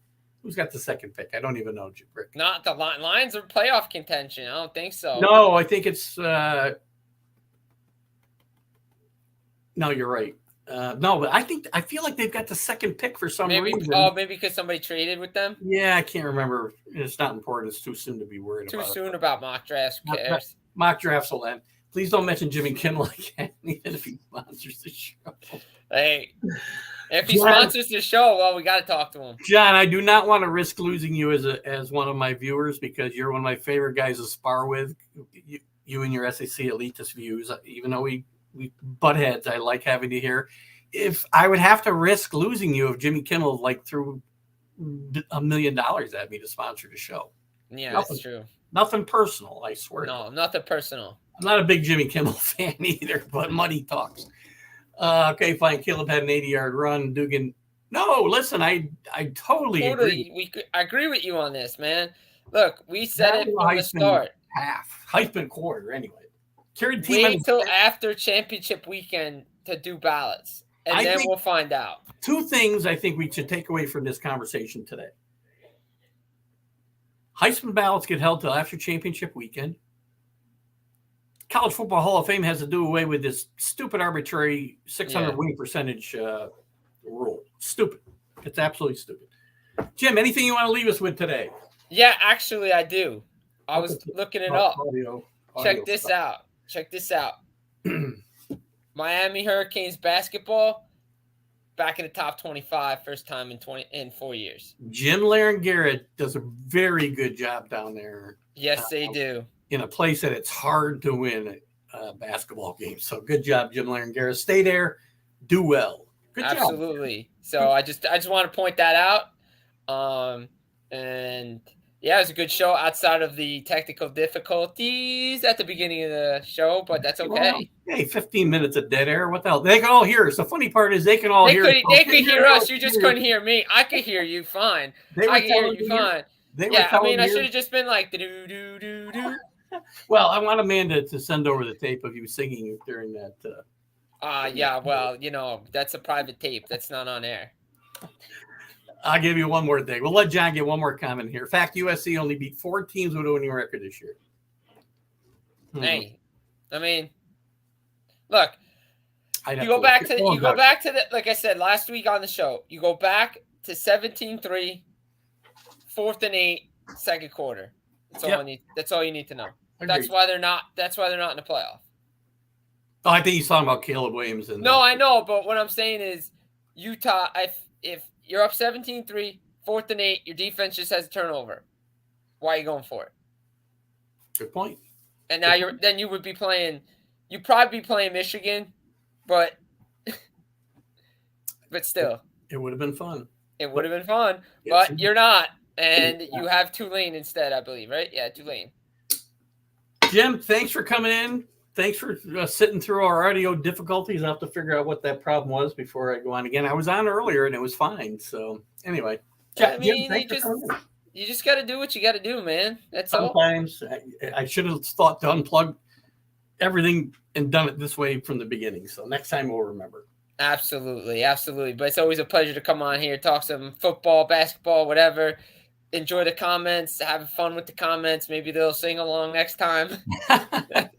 Who's got the second pick? I don't even know, Rick. Not the Lions are playoff contention. I don't think so. No, I think it's no, you're right. No, but I feel like they've got the second pick for some reason. Oh, maybe because somebody traded with them? Yeah, I can't remember. It's not important. It's too soon to be worried about it. Too soon about mock drafts. Who cares? Mock drafts will end. Please don't mention Jimmy Kimmel again, even if he sponsors the show. Hey, if he sponsors the show, well, we got to talk to him. John, I do not want to risk losing you as one of my viewers because you're one of my favorite guys to spar with. You and your SEC elitist views, even though we butt heads, I like having you here. If I would have to risk losing you if Jimmy Kimmel threw $1 million at me to sponsor the show. Yeah, that's true. Nothing personal, I swear. No, nothing personal. I'm not a big Jimmy Kimmel fan either, but money talks. Okay, fine. Caleb had an 80-yard run. Dugan. No, listen, I totally agree. I agree with you on this, man. Look, we said it from the start. Half. Heisman quarter, anyway. Wait until after championship weekend to do ballots, and then we'll find out. 2 things I think we should take away from this conversation today. Heisman ballots get held till after championship weekend. College Football Hall of Fame has to do away with this stupid arbitrary 600 win percentage rule. Stupid. It's absolutely stupid. Jim, anything you want to leave us with today? Yeah, actually, I do. I was looking it up. Check this out. Miami Hurricanes basketball back in the top 25, first time in 4 years. Jim Larengara does a very good job down there. Yes, they do. In a place that it's hard to win a basketball game. So good job, Jim Larengara. Stay there. Do well. Good job. Absolutely. So I just want to point that out. And yeah, it was a good show outside of the technical difficulties at the beginning of the show, but that's okay. Well, hey, 15 minutes of dead air. What the hell? They can all hear us. The funny part is they can all hear us. They could hear us. You just couldn't hear me. I could hear you fine. I could hear you fine. I should have just been like, do-do-do-do-do. Well, I want Amanda to send over the tape of you singing during that. Yeah, well, that's a private tape. That's not on air. I'll give you one more thing. We'll let John get one more comment here. Fact, USC only beat 4 teams with a winning record this year. Hey, I mean, look, you go back to the, like I said last week on the show, you go back to 17-3, 4th and 8, second quarter. That's all you need to know. Agreed. That's why they're not in the playoff. Oh, I think he's talking about Caleb Williams. No, I know, but what I'm saying is Utah, if you're up 17-3, 4th and 8, your defense just has a turnover. Why are you going for it? Good point. And now you would be playing, you'd probably be playing Michigan, but still. It would have been fun. It would have been fun, but you're not. And you have Tulane instead, I believe, right? Yeah, Tulane. Jim, thanks for coming in. Thanks for sitting through our audio difficulties. I'll have to figure out what that problem was before I go on again. I was on earlier and it was fine. So anyway, I mean, you just got to do what you got to do, man. That's Sometimes I should have thought to unplug everything and done it this way from the beginning. So next time we'll remember. Absolutely. Absolutely. But it's always a pleasure to come on here, talk some football, basketball, whatever. Enjoy the comments, have fun with the comments. Maybe they'll sing along next time. Right.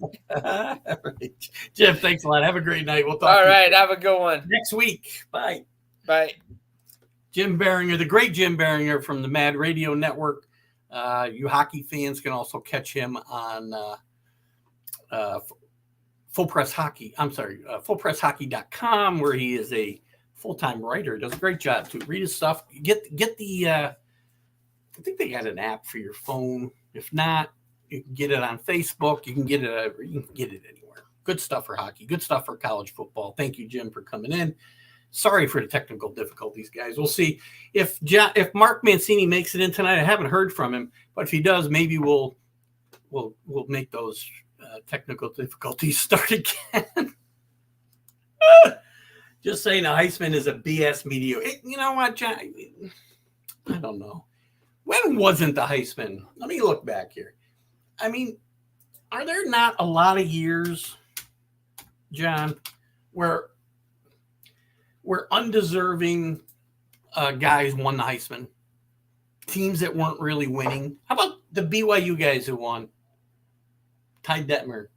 Jim, thanks a lot. Have a great night. We'll talk. All right. Have a good one. Next week. Bye. Bye. Jim Biringer, the great Jim Biringer from the Mad Radio Network. You hockey fans can also catch him on Full Press Hockey. FullPressHockey.com, where he is a full-time writer. Does a great job to read his stuff. Get the I think they got an app for your phone. If not, you can get it on Facebook. You can get it anywhere. Good stuff for hockey. Good stuff for college football. Thank you, Jim, for coming in. Sorry for the technical difficulties, guys. We'll see if Mark Mancini makes it in tonight. I haven't heard from him, but if he does, maybe we'll make those technical difficulties start again. Just saying, the Heisman is a BS media. You know what, John? I don't know. When wasn't the Heisman? Let me look back here. I mean, are there not a lot of years, John, where undeserving guys won the Heisman? Teams that weren't really winning. How about the BYU guys who won? Ty Detmer.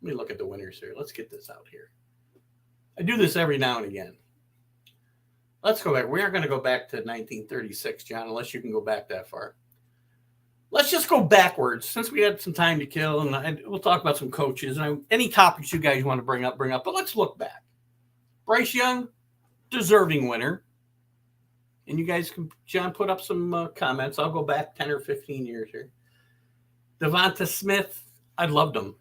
Let me look at the winners here. Let's get this out here. I do this every now and again. Let's go back. We aren't going to go back to 1936, John, unless you can go back that far. Let's just go backwards since we had some time to kill, and we'll talk about some coaches and any topics you guys want to bring up. But let's look back. Bryce Young, deserving winner. And you guys can, John, put up some comments. I'll go back 10 or 15 years here. Devonta Smith, I loved him.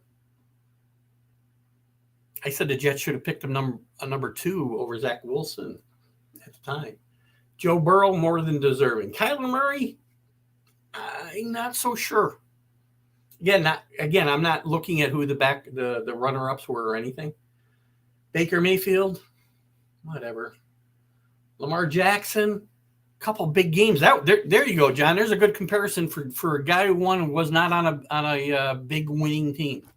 I said the Jets should have picked him number 2 over Zach Wilson at the time. Joe Burrow, more than deserving. Kyler Murray, I'm not so sure. Again, I'm not looking at who the runner-ups were or anything. Baker Mayfield, whatever. Lamar Jackson, a couple big games. There you go, John. There's a good comparison for a guy who won and was not on a big winning team.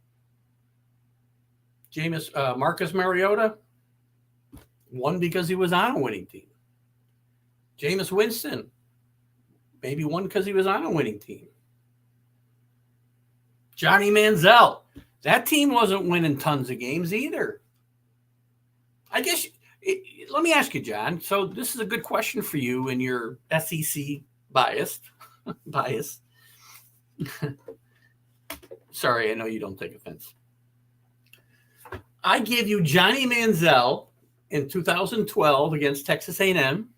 Marcus Mariota won because he was on a winning team. Jameis Winston maybe won because he was on a winning team. Johnny Manziel, that team wasn't winning tons of games either. I guess, let me ask you, John. So this is a good question for you in your SEC bias. Sorry, I know you don't take offense. I give you Johnny Manziel in 2012 against Texas A&M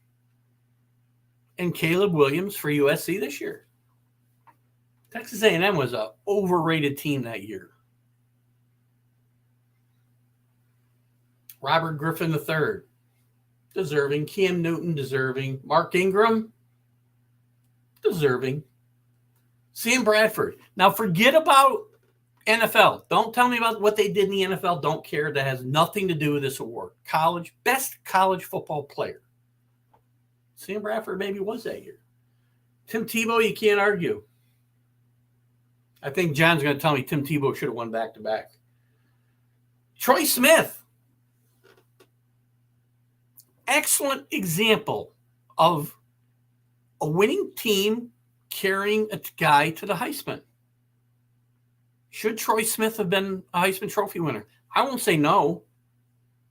and Caleb Williams for USC this year. Texas A&M was an overrated team that year. Robert Griffin III, deserving. Cam Newton, deserving. Mark Ingram, deserving. Sam Bradford. Now forget about NFL. Don't tell me about what they did in the NFL. Don't care. That has nothing to do with this award. Best college football player. Sam Bradford maybe was that year. Tim Tebow, you can't argue. I think John's going to tell me Tim Tebow should have won back-to-back. Troy Smith. Excellent example of a winning team carrying a guy to the Heisman. Should Troy Smith have been a Heisman Trophy winner? I won't say no,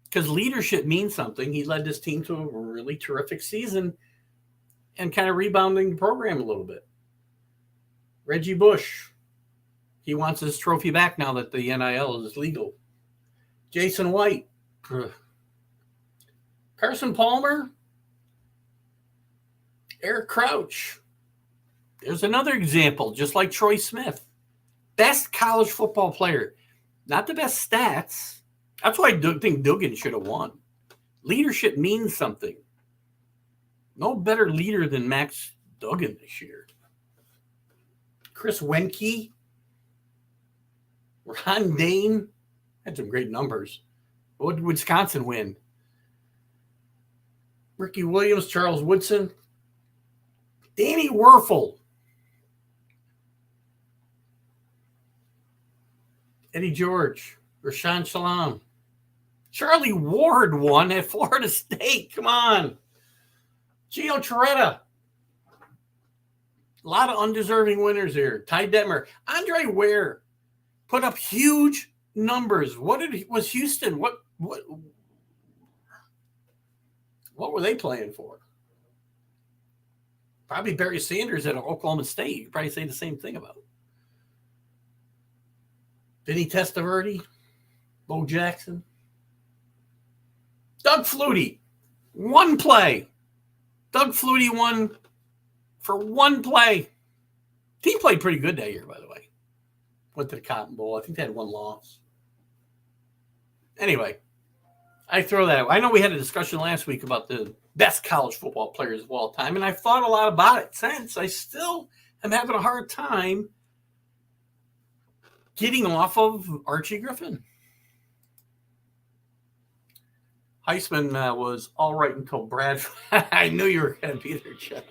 because leadership means something. He led this team to a really terrific season and kind of rebounding the program a little bit. Reggie Bush, he wants his trophy back now that the NIL is legal. Jason White. Carson Palmer. Eric Crouch. There's another example, just like Troy Smith. Best college football player. Not the best stats. That's why I think Duggan should have won. Leadership means something. No better leader than Max Duggan this year. Chris Wenke. Ron Dane. Had some great numbers. What did Wisconsin win? Ricky Williams, Charles Woodson. Danny Werfel. Eddie George. Rashawn Shalom. Charlie Ward won at Florida State. Come on. Gino Torretta. A lot of undeserving winners here. Ty Detmer. Andre Ware put up huge numbers. Was Houston? What were they playing for? Probably Barry Sanders at Oklahoma State. You could probably say the same thing about. Vinny Testaverde, Bo Jackson, Doug Flutie, one play. Doug Flutie won for one play. Team played pretty good that year, by the way. Went to the Cotton Bowl. I think they had one loss. Anyway, I throw that out. I know we had a discussion last week about the best college football players of all time, and I've thought a lot about it since. I still am having a hard time getting off of Archie Griffin. Heisman was all right until Brad. I knew you were going to be there, John.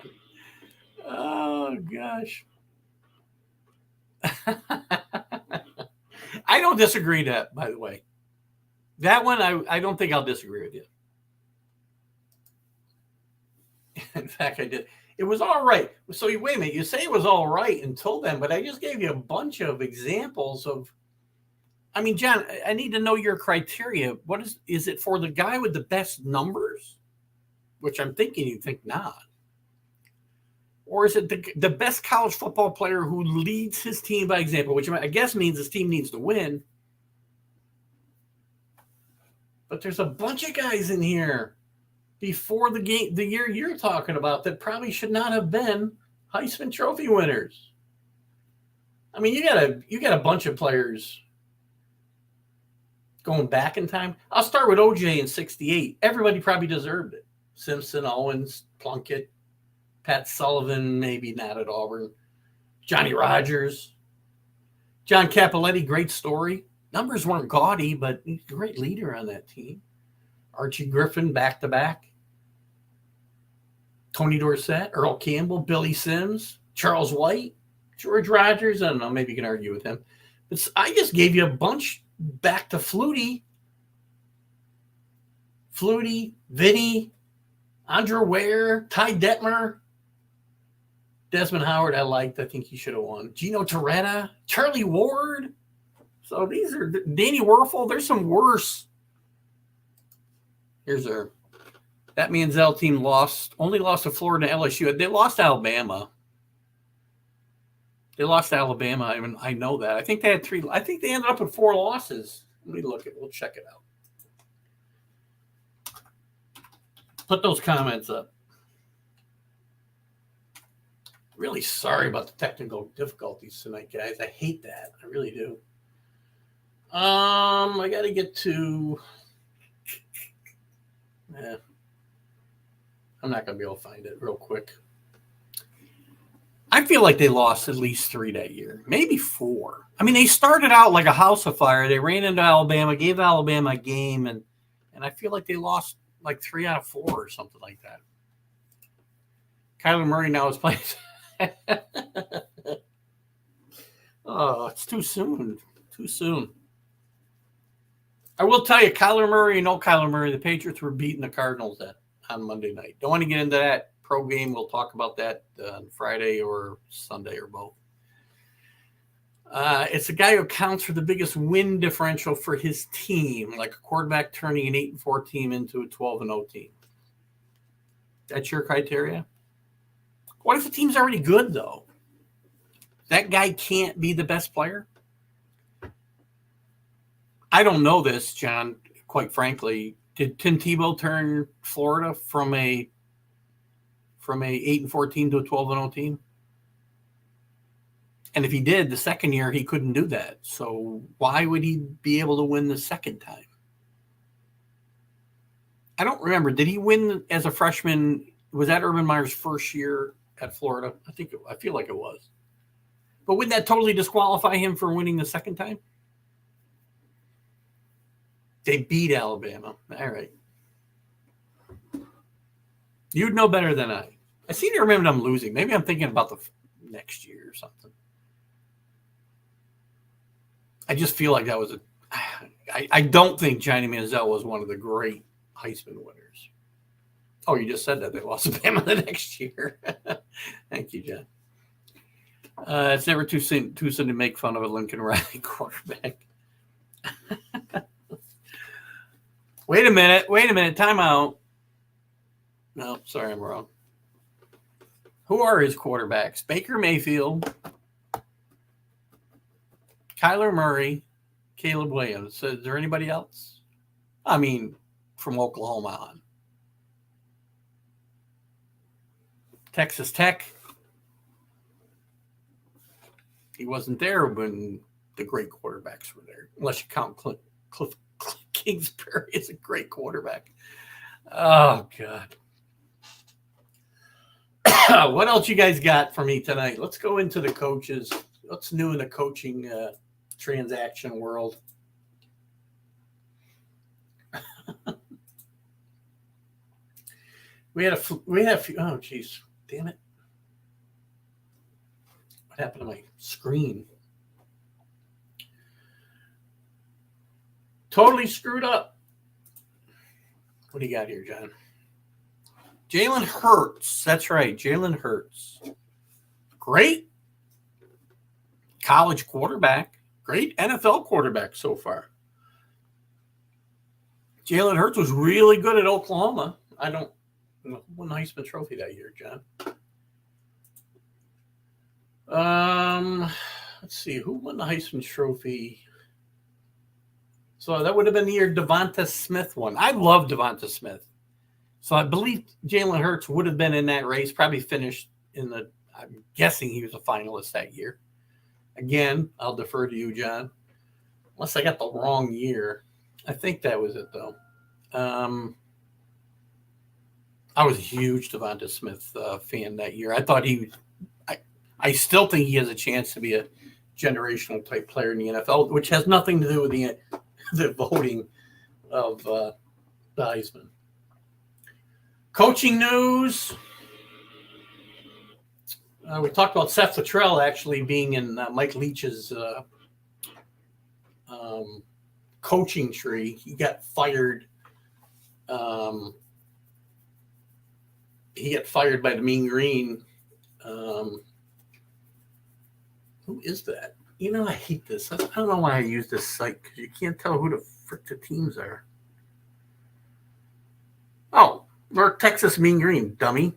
Oh, gosh. I don't disagree with that, by the way. That one, I don't think I'll disagree with you. In fact, I did. It was all right. So wait a minute. You say it was all right until then, but I just gave you a bunch of examples of. I mean, John, I need to know your criteria. What is it for the guy with the best numbers, which I'm thinking you think not, or is it the best college football player who leads his team by example, which I guess means his team needs to win. But there's a bunch of guys in here before the game, the year you're talking about, that probably should not have been Heisman Trophy winners. I mean, you got a bunch of players going back in time. I'll start with OJ in '68. Everybody probably deserved it. Simpson, Owens, Plunkett, Pat Sullivan, maybe not at Auburn. Johnny Rodgers, John Cappelletti, great story. Numbers weren't gaudy, but he's a great leader on that team. Archie Griffin, back-to-back. Tony Dorsett, Earl Campbell, Billy Sims, Charles White, George Rogers. I don't know, maybe you can argue with him. But I just gave you a bunch back to Flutie, Vinny, Andre Ware, Ty Detmer, Desmond Howard I liked. I think he should have won. Gino Torretta, Charlie Ward. So these are Danny Werfel. There's some worse. Here's that Manziel team only lost to Florida and LSU. They lost to Alabama. I mean, I know that. I think they had 3. I think they ended up with 4 losses. We'll check it out. Put those comments up. Really sorry about the technical difficulties tonight, guys. I hate that. I really do. I got to get to. I'm not going to be able to find it real quick. I feel like they lost at least 3 that year, maybe 4. I mean, they started out like a house of fire. They ran into Alabama, gave Alabama a game, and I feel like they lost like 3 out of 4 or something like that. Kyler Murray now is playing. Oh, it's too soon. Too soon. I will tell you, Kyler Murray, the Patriots were beating the Cardinals on Monday night. Don't want to get into that pro game. We'll talk about that on Friday or Sunday or both. It's a guy who accounts for the biggest win differential for his team, like a quarterback turning an 8-4 team into a 12-0 team. That's your criteria? What if the team's already good, though? That guy can't be the best player? I don't know this, John, quite frankly. Did Tim Tebow turn Florida from a 8-4 team to a 12-0 team? And if he did, the second year, he couldn't do that. So why would he be able to win the second time? I don't remember. Did he win as a freshman? Was that Urban Meyer's first year at Florida? I feel like it was. But would that totally disqualify him for winning the second time? They beat Alabama. All right. You'd know better than I. I seem to remember them losing. Maybe I'm thinking about the next year or something. I just feel like that was I don't think Johnny Manziel was one of the great Heisman winners. Oh, you just said that. They lost to Bama the next year. Thank you, John. It's never too soon to make fun of a Lincoln Riley quarterback. Wait a minute. Time out. No, sorry, I'm wrong. Who are his quarterbacks? Baker Mayfield, Kyler Murray, Caleb Williams. So is there anybody else? I mean, from Oklahoma on. Texas Tech. He wasn't there when the great quarterbacks were there, unless you count Cliff Kingsbury as a great quarterback. Oh, God. What else you guys got for me tonight? Let's go into the coaches. What's new in the coaching transaction world? we had a few. Oh, geez. Damn it. What happened to my screen? Totally screwed up. What do you got here, John? Jalen Hurts. That's right. Jalen Hurts. Great college quarterback. Great NFL quarterback so far. Jalen Hurts was really good at Oklahoma. I don't know who won the Heisman Trophy that year, John. Let's see. Who won the Heisman Trophy? So that would have been the year Devonta Smith won. I love Devonta Smith. So I believe Jalen Hurts would have been in that race, probably finished in the, I'm guessing he was a finalist that year. Again, I'll defer to you, John. Unless I got the wrong year. I think that was it, though. I was a huge Devonta Smith fan that year. I thought I still think he has a chance to be a generational type player in the NFL, which has nothing to do with the voting of the Heisman. Coaching news. We talked about Seth Luttrell actually being in Mike Leach's coaching tree. He got fired. He got fired by the Mean Green. Who is that? You know, I hate this. I don't know why I use this site because you can't tell who the frick the teams are. Oh, they're Texas Mean Green, dummy.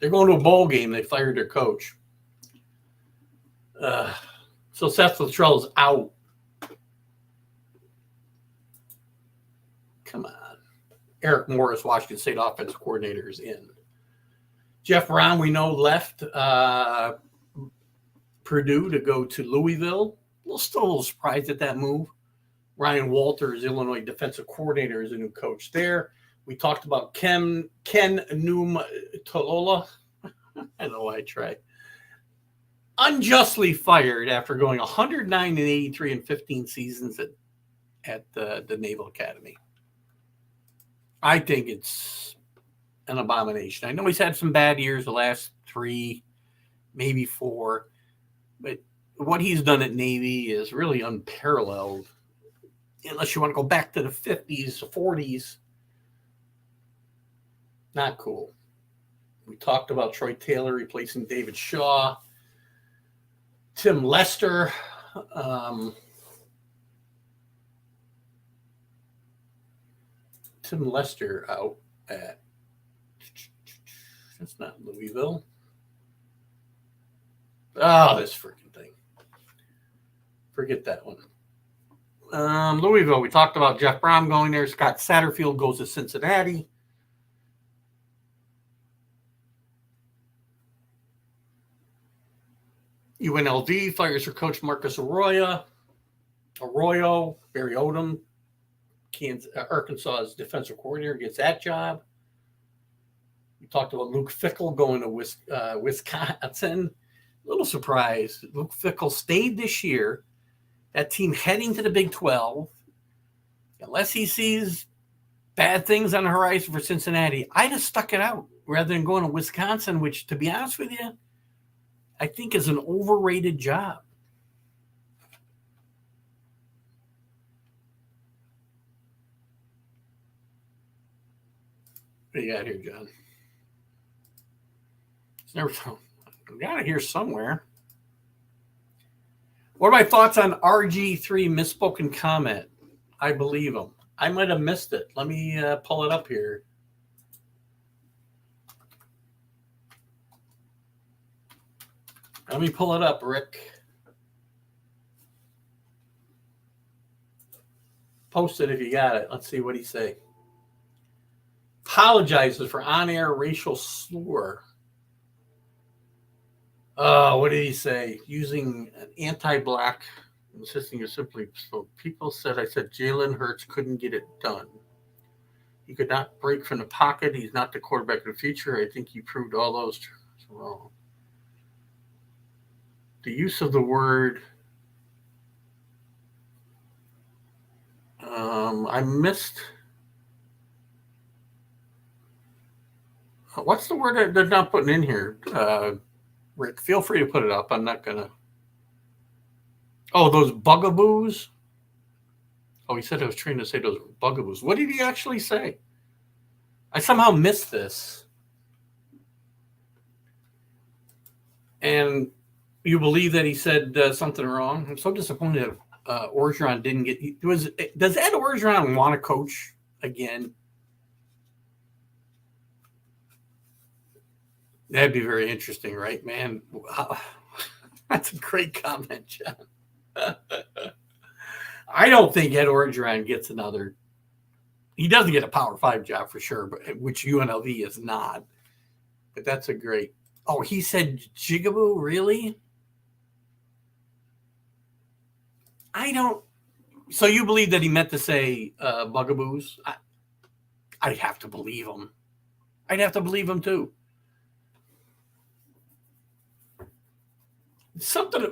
They're going to a bowl game. They fired their coach. So Seth Luttrell's out. Come on. Eric Morris, Washington State offensive coordinator, is in. Jeff Brown, we know, left Purdue to go to Louisville. Still a little surprised at that move. Ryan Walters, Illinois defensive coordinator, is a new coach there. We talked about Ken Tolola. I know I tried. Unjustly fired after going 109-83 in 15 seasons at the Naval Academy. I think it's an abomination. I know he's had some bad years the last 3, maybe 4. But what he's done at Navy is really unparalleled, unless you want to go back to the 50s, 40s. Not cool. We talked about Troy Taylor replacing David Shaw. Tim Lester. Tim Lester out at, that's not Louisville. Oh, this freaking thing. Forget that one. Louisville, we talked about Jeff Brom going there. Scott Satterfield goes to Cincinnati. UNLV fires their coach Marcus Arroyo. Barry Odom, Arkansas's defensive coordinator, gets that job. We talked about Luke Fickell going to Wisconsin. A little surprised. Luke Fickell stayed this year. That team heading to the Big 12. Unless he sees bad things on the horizon for Cincinnati, I'd have stuck it out rather than going to Wisconsin, which, to be honest with you, I think is an overrated job. What do you got here, John? It's never found. I got it here somewhere. What are my thoughts on RG3 misspoken comment? I believe him. I might have missed it. Let me pull it up here. Let me pull it up, Rick. Post it if you got it. Let's see what he say. Apologizes for on-air racial slur. What did he say? Using an anti-black, insisting you simply. So people said I said Jalen Hurts couldn't get it done. He could not break from the pocket. He's not the quarterback of the future. I think he proved all those wrong. The use of the word. I missed. What's the word that they're not putting in here? Rick, feel free to put it up. I'm not going to. Oh, those bugaboos? Oh, he said I was trying to say those bugaboos. What did he actually say? I somehow missed this. And you believe that he said something wrong? I'm so disappointed that Orgeron didn't get. Does Ed Orgeron want to coach again? That'd be very interesting, right, man? Wow. That's a great comment, John. I don't think Ed Orgeron gets another. He doesn't get a Power 5 job for sure, but which UNLV is not. But that's a great. Oh, he said jigaboo, really? I don't. So you believe that he meant to say bugaboos? I'd have to believe him. I'd have to believe him too.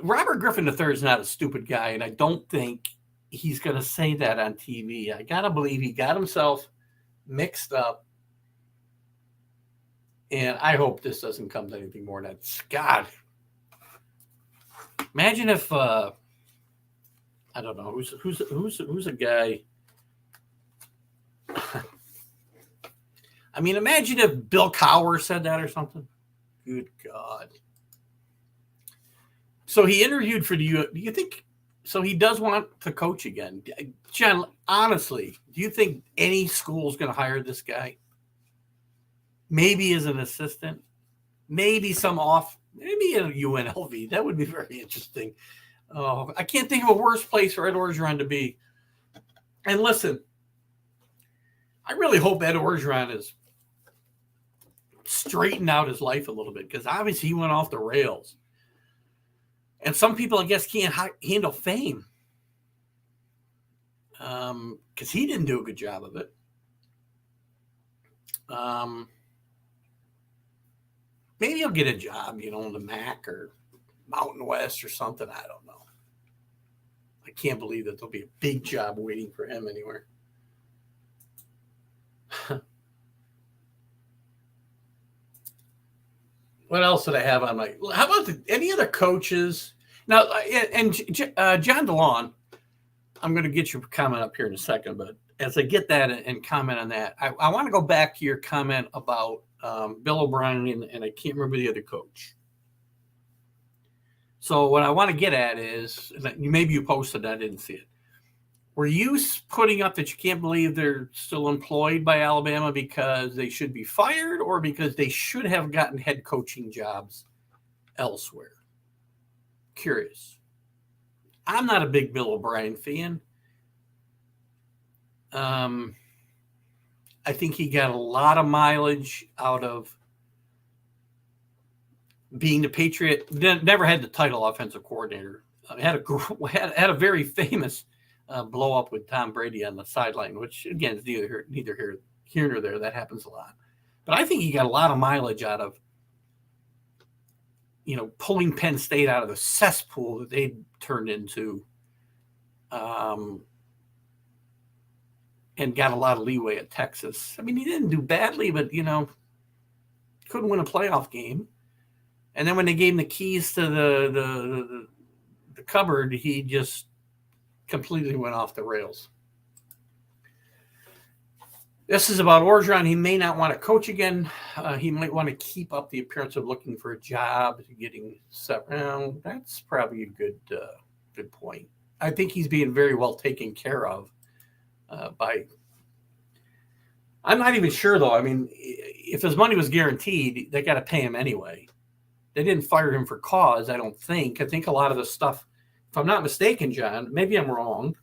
Robert Griffin III is not a stupid guy, and I don't think he's going to say that on TV. I got to believe he got himself mixed up, and I hope this doesn't come to anything more than that. God, imagine if I don't know who's a guy. I mean, imagine if Bill Cowher said that or something. Good God. So he interviewed for the U. Do you think so? He does want to coach again, John. Honestly, do you think any school is going to hire this guy? Maybe as an assistant, maybe maybe a UNLV. That would be very interesting. Oh, I can't think of a worse place for Ed Orgeron to be. And listen, I really hope Ed Orgeron is straightened out his life a little bit because obviously he went off the rails. And some people, I guess, can't handle fame because he didn't do a good job of it. Maybe he'll get a job, in the MAC or Mountain West or something. I don't know. I can't believe that there'll be a big job waiting for him anywhere. What else did I have on my? How about any other coaches? Now, and John DeLon, I'm going to get your comment up here in a second, but as I get that and comment on that, I want to go back to your comment about Bill O'Brien and I can't remember the other coach. So what I want to get at is, maybe you posted, I didn't see it. Were you putting up that you can't believe they're still employed by Alabama because they should be fired or because they should have gotten head coaching jobs elsewhere? Curious. I'm not a big Bill O'Brien fan. I think he got a lot of mileage out of being the Patriot. Never had the title offensive coordinator. Had a very famous blow up with Tom Brady on the sideline, which again is neither here nor there. That happens a lot. But I think he got a lot of mileage out of, pulling Penn State out of the cesspool that they turned into, and got a lot of leeway at Texas. I mean, he didn't do badly, but, couldn't win a playoff game. And then when they gave him the keys to the cupboard, he just completely went off the rails. This is about Orgeron. He may not want to coach again. He might want to keep up the appearance of looking for a job, getting set around. That's probably a good point. I think he's being very well taken care of by. I'm not even sure, though. I mean, if his money was guaranteed, they got to pay him anyway. They didn't fire him for cause, I don't think. I think a lot of the stuff, if I'm not mistaken, John, maybe I'm wrong.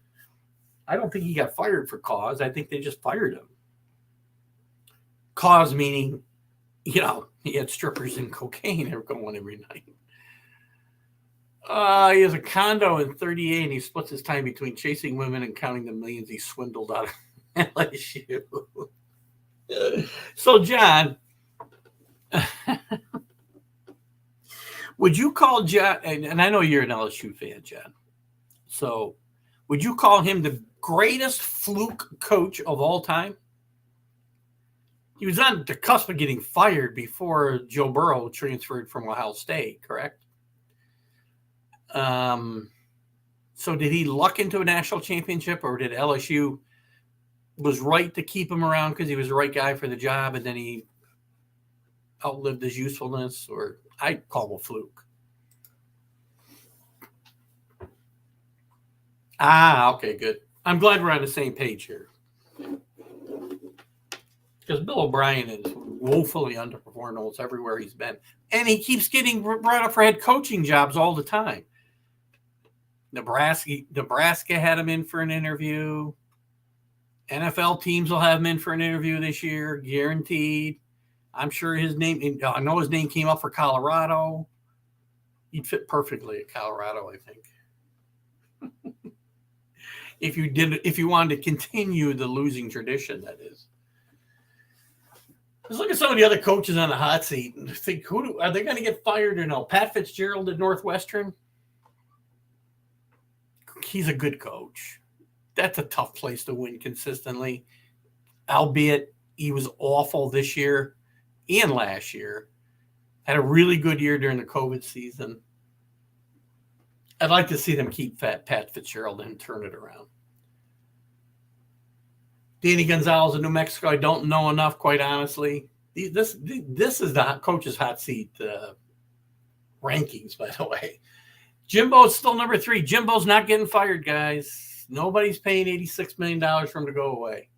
I don't think he got fired for cause. I think they just fired him. Cause meaning, he had strippers and cocaine going every night. He has a condo in 38, and he splits his time between chasing women and counting the millions he swindled out of LSU. So, John, would you call John, and I know you're an LSU fan, John, so would you call him the greatest fluke coach of all time? He was on the cusp of getting fired before Joe Burrow transferred from Ohio State, correct? So did he luck into a national championship, or did LSU was right to keep him around because he was the right guy for the job, and then he outlived his usefulness? Or I'd call him a fluke. Okay, good. I'm glad we're on the same page here. Because Bill O'Brien is woefully underperformed almost everywhere he's been. And he keeps getting brought up for head coaching jobs all the time. Nebraska had him in for an interview. NFL teams will have him in for an interview this year, guaranteed. I'm sure I know his name came up for Colorado. He'd fit perfectly at Colorado, I think. If you wanted to continue the losing tradition, that is. Let's look at some of the other coaches on the hot seat and think, are they going to get fired or no? Pat Fitzgerald at Northwestern. He's a good coach. That's a tough place to win consistently, albeit he was awful this year and last year. Had a really good year during the COVID season. I'd like to see them keep Pat Fitzgerald and turn it around. Danny Gonzalez in New Mexico, I don't know enough, quite honestly. This is the coach's hot seat rankings, by the way. Jimbo's still number 3. Jimbo's not getting fired, guys. Nobody's paying $86 million for him to go away.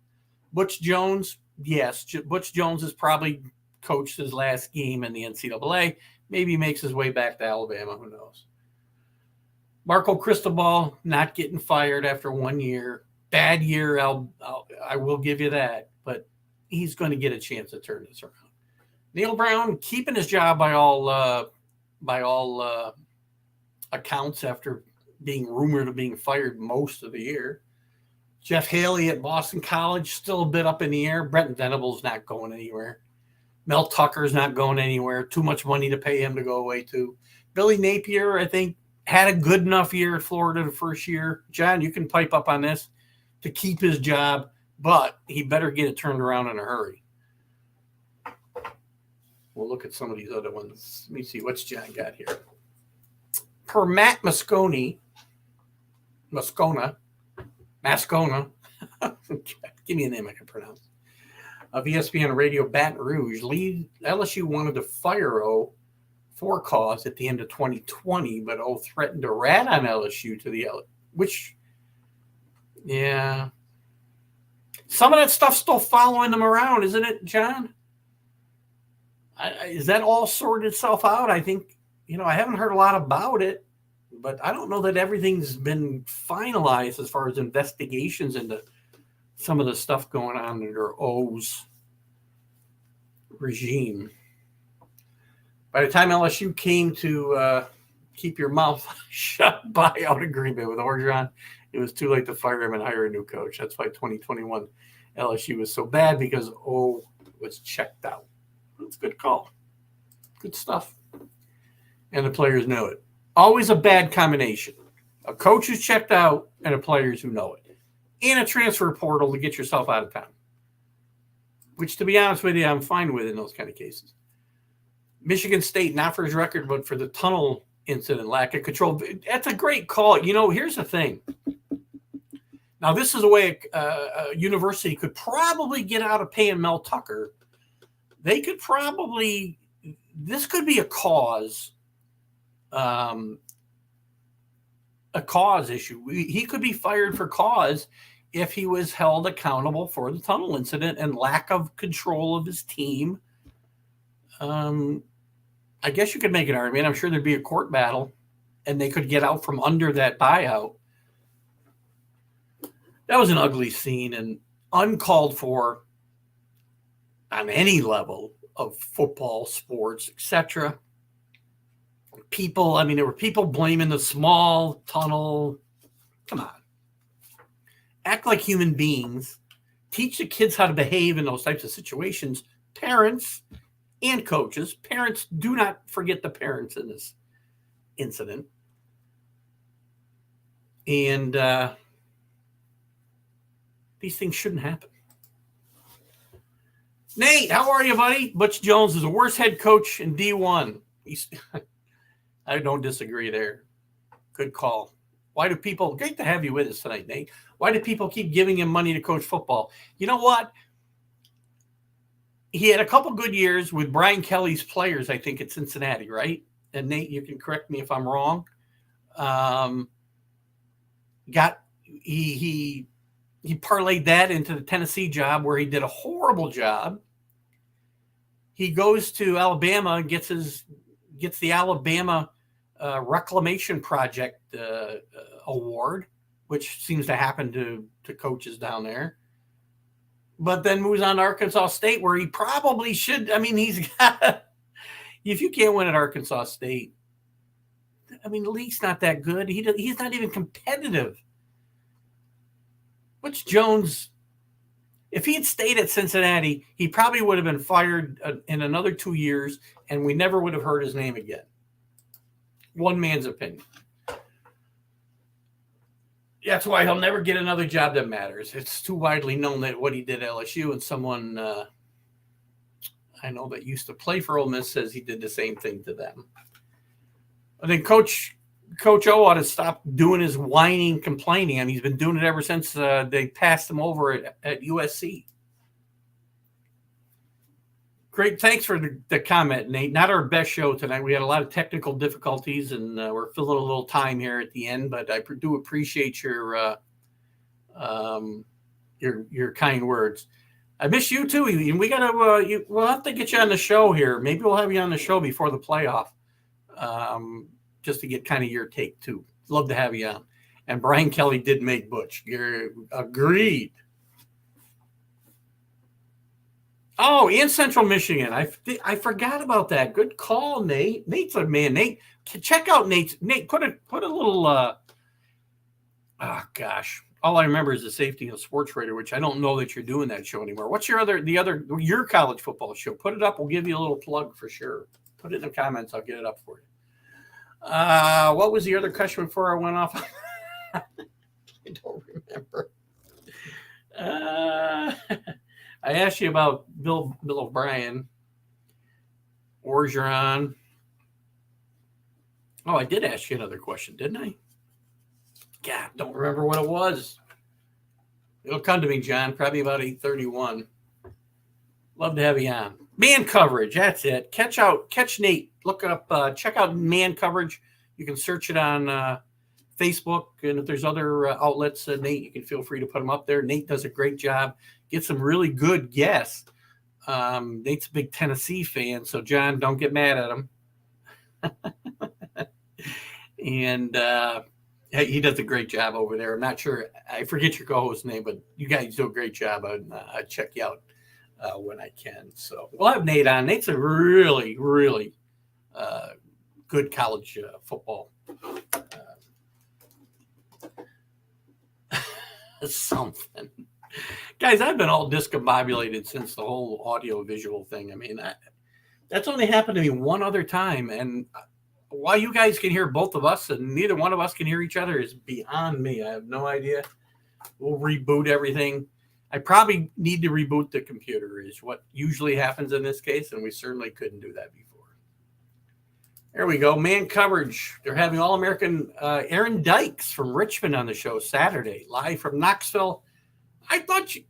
Butch Jones, yes. Butch Jones has probably coached his last game in the NCAA. Maybe he makes his way back to Alabama. Who knows? Marco Cristobal not getting fired after 1 year. Bad year, I will give you that. But he's going to get a chance to turn this around. Neil Brown keeping his job by all accounts after being rumored of being fired most of the year. Jeff Haley at Boston College, still a bit up in the air. Brent Venables not going anywhere. Mel Tucker's not going anywhere. Too much money to pay him to go away to. Billy Napier, I think, had a good enough year at Florida the first year. John, you can pipe up on this, to keep his job, but he better get it turned around in a hurry. We'll look at some of these other ones. Let me see what's John got here. per Matt Moscona, give me a name I can pronounce, of ESPN Radio Baton Rouge, LSU wanted to fire O for cause at the end of 2020, but O threatened to rat on LSU to the which, yeah. Some of that stuff's still following them around, isn't it, John? Is that all sorted itself out? I think, I haven't heard a lot about it, but I don't know that everything's been finalized as far as investigations into some of the stuff going on under O's regime. By the time LSU came to keep your mouth shut buyout agreement with Orgeron, it was too late to fire him and hire a new coach. That's why 2021 LSU was so bad, because O was checked out. That's a good call. Good stuff. And the players know it. Always a bad combination. A coach who's checked out and a players who know it. And a transfer portal to get yourself out of town. Which, to be honest with you, I'm fine with in those kind of cases. Michigan State, not for his record, but for the tunnel incident, lack of control. That's a great call. Here's the thing. Now, this is a way a university could probably get out of paying Mel Tucker. They could probably, this could be a cause issue. He could be fired for cause if he was held accountable for the tunnel incident and lack of control of his team. I guess you could make an argument. I'm sure there'd be a court battle and they could get out from under that buyout. That was an ugly scene and uncalled for on any level of football, sports, etc. There were people blaming the small tunnel. Come on. Act like human beings. Teach the kids how to behave in those types of situations. Parents and coaches. Parents, do not forget the parents in this incident. And these things shouldn't happen. Nate, how are you, buddy? Butch Jones is the worst head coach in D1. I don't disagree there. Good call. Why do people, great to have you with us tonight, Nate. Why do people keep giving him money to coach football? You know what? He had a couple good years with Brian Kelly's players, I think, at Cincinnati, right? And Nate, you can correct me if I'm wrong. He parlayed that into the Tennessee job where he did a horrible job. He goes to Alabama and gets the Alabama Reclamation Project award, which seems to happen to coaches down there. But then moves on to Arkansas State, where he probably should. He's got. If you can't win at Arkansas State, the league's not that good. He's not even competitive. Butch Jones, if he had stayed at Cincinnati, he probably would have been fired in another 2 years, and we never would have heard his name again. One man's opinion. That's why he'll never get another job that matters. It's too widely known that what he did at LSU, and someone I know that used to play for Ole Miss says he did the same thing to them. I think Coach O ought to stop doing his whining, complaining. He's been doing it ever since they passed him over at USC. Great. Thanks for the comment, Nate. Not our best show tonight. We had a lot of technical difficulties, and we're filling a little time here at the end, but I do appreciate your kind words. I miss you too. And we gotta, we'll have to get you on the show here. Maybe we'll have you on the show before the playoff. Just to get kind of your take too. Love to have you on. And Brian Kelly did make Butch. You're agreed. Oh, in Central Michigan. I forgot about that. Good call, Nate. Nate's a man. Nate, check out Nate. Nate, put a little oh gosh. All I remember is the Safety and Sports Radar, which I don't know that you're doing that show anymore. What's your college football show? Put it up. We'll give you a little plug for sure. Put it in the comments. I'll get it up for you. What was the other question before I went off? I don't remember. I asked you about Bill O'Brien, Orgeron. Oh, I did ask you another question, didn't I? God, don't remember what it was. It'll come to me, John, probably about 8:31. Love to have you on. Man coverage, that's it. Catch Nate. Look up, check out man coverage. You can search it on Facebook, and if there's other outlets, Nate, you can feel free to put them up there. Nate does a great job. Get some really good guests. Nate's a big Tennessee fan, so John, don't get mad at him. And he does a great job over there. I'm not sure. I forget your co-host's name, but you guys do a great job. I'd check you out when I can. So we'll have Nate on. Nate's a really, really good college football. Something. Guys, I've been all discombobulated since the whole audio-visual thing. I mean, that's only happened to me one other time, and why you guys can hear both of us and neither one of us can hear each other is beyond me. I have no idea. We'll reboot everything. I probably need to reboot the computer is what usually happens in this case, and we certainly couldn't do that before. There we go. Man coverage. They're having All-American Aaron Dykes from Richmond on the show Saturday, live from Knoxville. I thought you...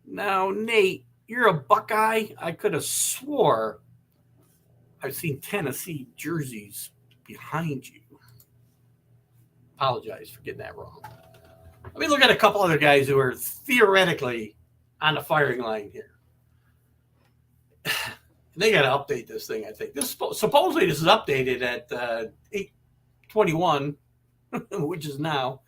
Now, Nate, you're a Buckeye. I could have swore I've seen Tennessee jerseys behind you. Apologize for getting that wrong. Let me look at a couple other guys who are theoretically on the firing line here. They got to update this thing, I think. Supposedly this is updated at 8:21, which is now.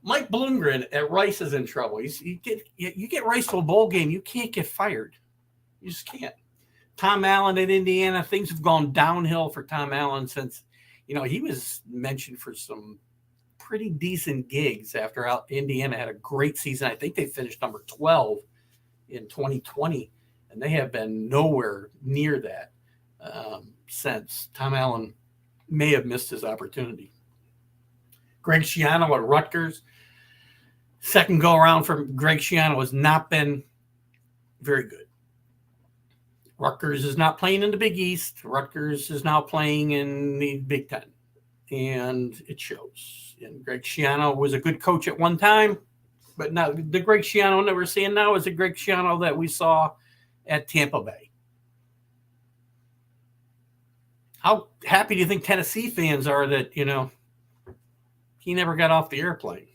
Mike Bloomgren at Rice is in trouble. You get Rice to a bowl game, you can't get fired. You just can't. Tom Allen at Indiana, things have gone downhill for Tom Allen since, he was mentioned for some pretty decent gigs after Indiana had a great season. I think they finished number 12 in 2020, and they have been nowhere near that since. Tom Allen may have missed his opportunity. Greg Schiano at Rutgers. Second go around for Greg Schiano has not been very good. Rutgers is not playing in the Big East. Rutgers is now playing in the Big Ten, and it shows. And Greg Schiano was a good coach at one time, but now the Greg Schiano that we're seeing now is the Greg Schiano that we saw at Tampa Bay. How happy do you think Tennessee fans are that, he never got off the airplane?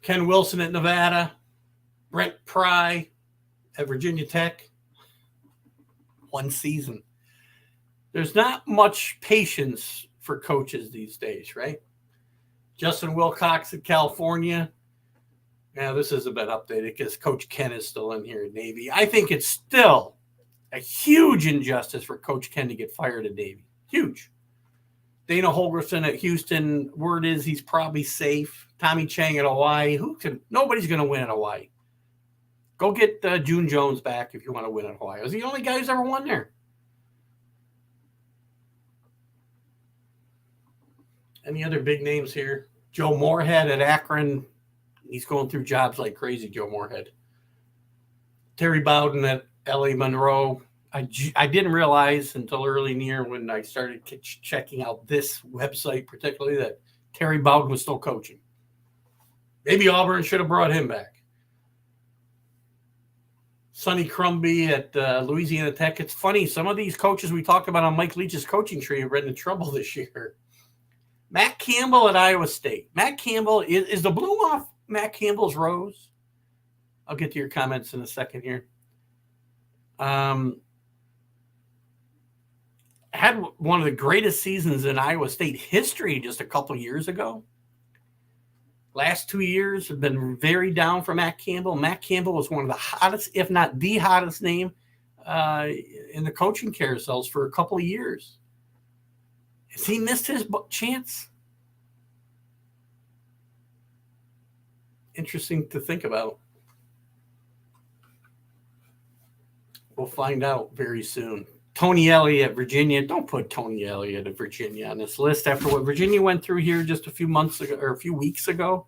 Ken Wilson at Nevada, Brent Pry at Virginia Tech, one season. There's not much patience for coaches these days, right? Justin Wilcox at California. Now, this has been updated because Coach Ken is still in here at Navy. I think it's still a huge injustice for Coach Ken to get fired at Navy. Huge. Dana Holgerson at Houston, word is he's probably safe. Tommy Chang at Hawaii. Nobody's going to win at Hawaii. Go get June Jones back if you want to win at Hawaii. He's the only guy who's ever won there. Any other big names here? Joe Moorhead at Akron. He's going through jobs like crazy, Joe Moorhead. Terry Bowden at L.A. Monroe. I didn't realize until early in the year when I started checking out this website particularly that Terry Bowden was still coaching. Maybe Auburn should have brought him back. Sonny Crumby at Louisiana Tech. It's funny, some of these coaches we talked about on Mike Leach's coaching tree have been in trouble this year. Matt Campbell at Iowa State. Matt Campbell, is the bloom off Matt Campbell's rose? I'll get to your comments in a second here. Had one of the greatest seasons in Iowa State history just a couple years ago. Last 2 years have been very down for Matt Campbell. Matt Campbell was one of the hottest, if not the hottest name in the coaching carousels for a couple of years. Has he missed his chance? Interesting to think about. We'll find out very soon. Tony Elliott at Virginia. Don't put Tony Elliott at Virginia on this list after what Virginia went through here just a few months ago or a few weeks ago.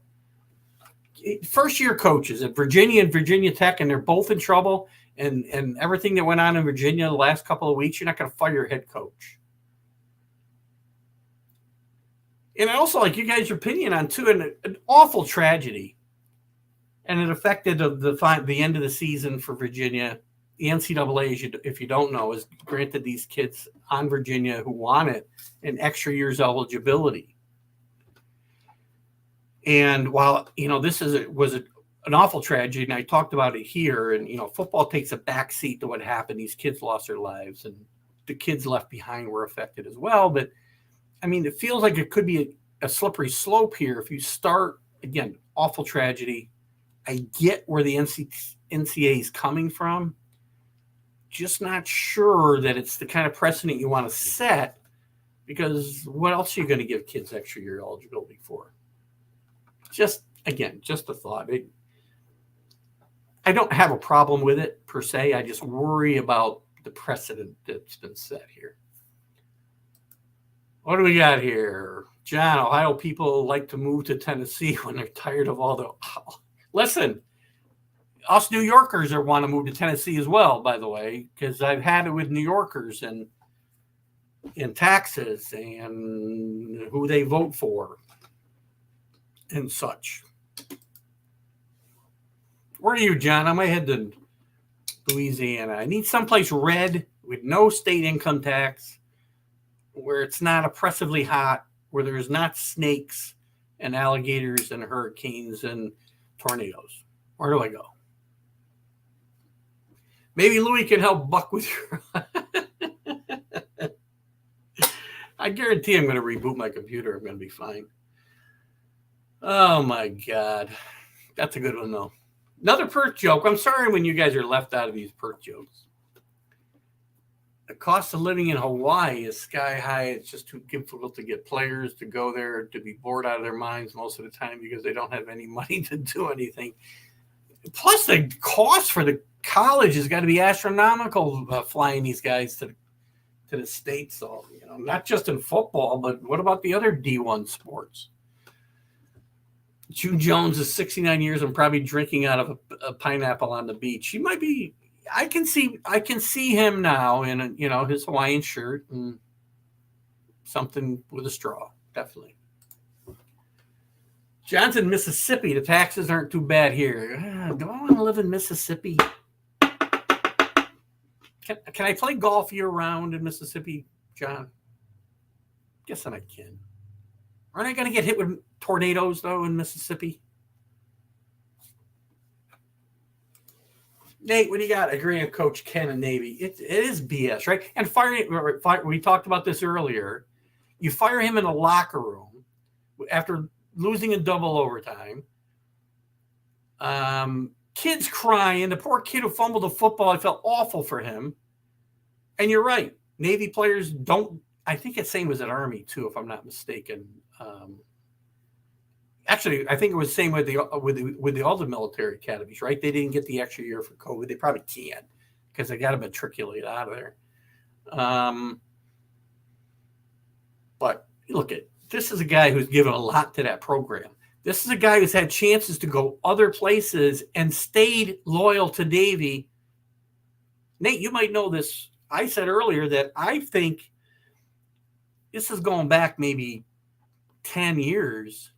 First-year coaches at Virginia and Virginia Tech, and they're both in trouble. And everything that went on in Virginia the last couple of weeks, you're not going to fire your head coach. And I also like you guys' opinion on too, an awful tragedy. And it affected the end of the season for Virginia. The NCAA, if you don't know, has granted these kids on Virginia who want it an extra year's eligibility. And while, this was an awful tragedy, and I talked about it here, and, football takes a backseat to what happened. These kids lost their lives, and the kids left behind were affected as well. But, it feels like it could be a slippery slope here. If you start, again, awful tragedy. I get where the NCAA is coming from. Just not sure that it's the kind of precedent you want to set, because what else are you going to give kids extra year eligibility for? Just a thought. I don't have a problem with it per se. I just worry about the precedent that's been set here. What do we got here? John, Ohio people like to move to Tennessee when they're tired of all the... Listen, us New Yorkers want to move to Tennessee as well, by the way, because I've had it with New Yorkers and in taxes and who they vote for and such. Where are you, John? I might head to Louisiana. I need someplace red with no state income tax, where it's not oppressively hot, where there's not snakes and alligators and hurricanes and tornadoes. Where do I go? Maybe Louis can help Buck with your... I guarantee I'm going to reboot my computer. I'm going to be fine. Oh, my God. That's a good one, though. Another Perth joke. I'm sorry when you guys are left out of these Perth jokes. The cost of living in Hawaii is sky high. It's just too difficult to get players to go there, to be bored out of their minds most of the time because they don't have any money to do anything. Plus, the cost for the college has got to be astronomical, flying these guys to the States. So, not just in football, but what about the other D1 sports? June Jones is 69 years and probably drinking out of a pineapple on the beach. He might be. I can see him now in his Hawaiian shirt and something with a straw. Definitely. Johnson, Mississippi. The taxes aren't too bad here. Do I want to live in Mississippi? Can I play golf year round in Mississippi, John? Guessing I can. Aren't I going to get hit with tornadoes, though, in Mississippi? Nate, what do you got? Agreeing with Coach Ken and Navy. It is BS, right? And we talked about this earlier. You fire him in a locker room after losing in double overtime. Kids crying. The poor kid who fumbled the football, I felt awful for him. And you're right. Navy players don't. I think it's same as at Army, too, if I'm not mistaken. Actually, I think it was the same with the all the military academies, right? They didn't get the extra year for COVID. They probably can't because they got to matriculate out of there. But look at this is a guy who's given a lot to that program. This is a guy who's had chances to go other places and stayed loyal to Navy. Nate, you might know this. I said earlier that I think this is going back maybe 10 years.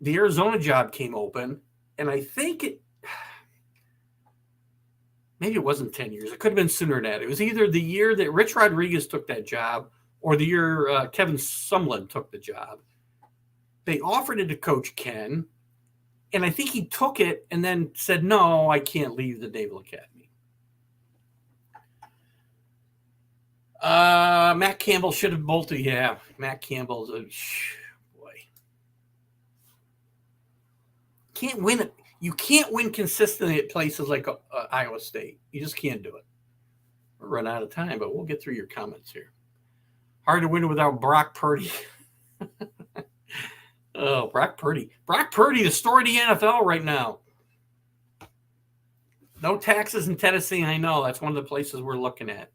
The Arizona job came open, and I think maybe it wasn't 10 years. It could have been sooner than that. It was either the year that Rich Rodriguez took that job or the year Kevin Sumlin took the job. They offered it to Coach Ken, and I think he took it and then said, no, I can't leave the Naval Academy. Matt Campbell should have bolted. Yeah, Matt Campbell's a boy. Can't win it. You can't win consistently at places like Iowa State. You just can't do it. We're running out of time, but we'll get through your comments here. Hard to win without Brock Purdy. Oh, Brock Purdy. Brock Purdy, the story of the NFL right now. No taxes in Tennessee, I know. That's one of the places we're looking at.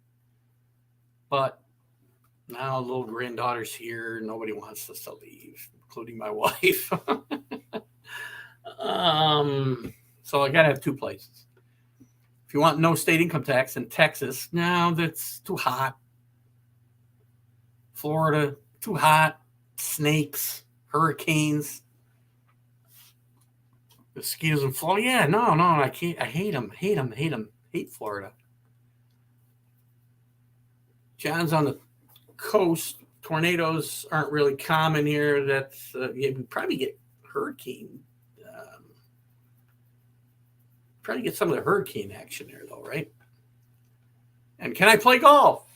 But now little granddaughter's here. Nobody wants us to leave, including my wife. So I got to have two places. If you want no state income tax in Texas, no, that's too hot. Florida, too hot. snakes, hurricanes, mosquitoes in Florida. Yeah, no, I can't. I hate them. Hate Florida. John's on the coast. Tornadoes aren't really common here. That's we probably get hurricane. Probably get some of the hurricane action there, though, right? And can I play golf?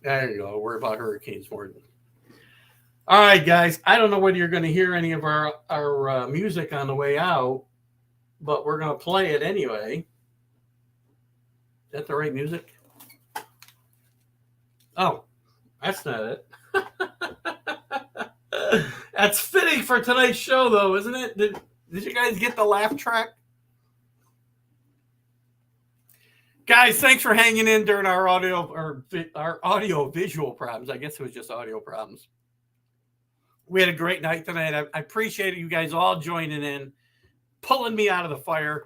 There you go. Worry about hurricanes more than. All right, guys. I don't know whether you're going to hear any of our music on the way out, but we're going to play it anyway. Is that the right music? Oh, that's not it. That's fitting for tonight's show, though, isn't it? Did you guys get the laugh track? Guys, thanks for hanging in during our audio visual problems. I guess it was just audio problems. We had a great night tonight. I appreciate you guys all joining in, pulling me out of the fire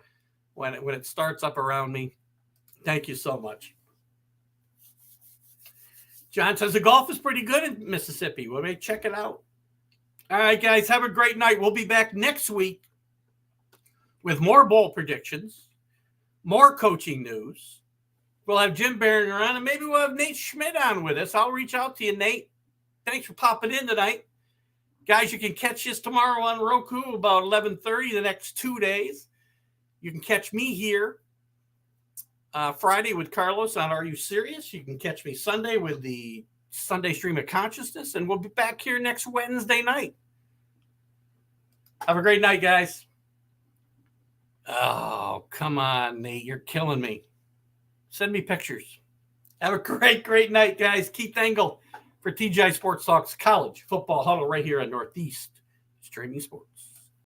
when it starts up around me. Thank you so much. John says the golf is pretty good in Mississippi. Well, maybe check it out. All right, guys, have a great night. We'll be back next week with more bowl predictions, more coaching news. We'll have Jim Biringer on, and maybe we'll have Nate Schmidt on with us. I'll reach out to you, Nate. Thanks for popping in tonight. Guys, you can catch this tomorrow on Roku about 11:30 the next 2 days. You can catch me here Friday with Carlos on Are You Serious? You can catch me Sunday with the Sunday Stream of Consciousness, and we'll be back here next Wednesday night. Have a great night, guys. Oh, come on, Nate. You're killing me. Send me pictures. Have a great night, guys. Keith Engel for TGI Sports Talks College Football Huddle right here on Northeast Streaming Sports.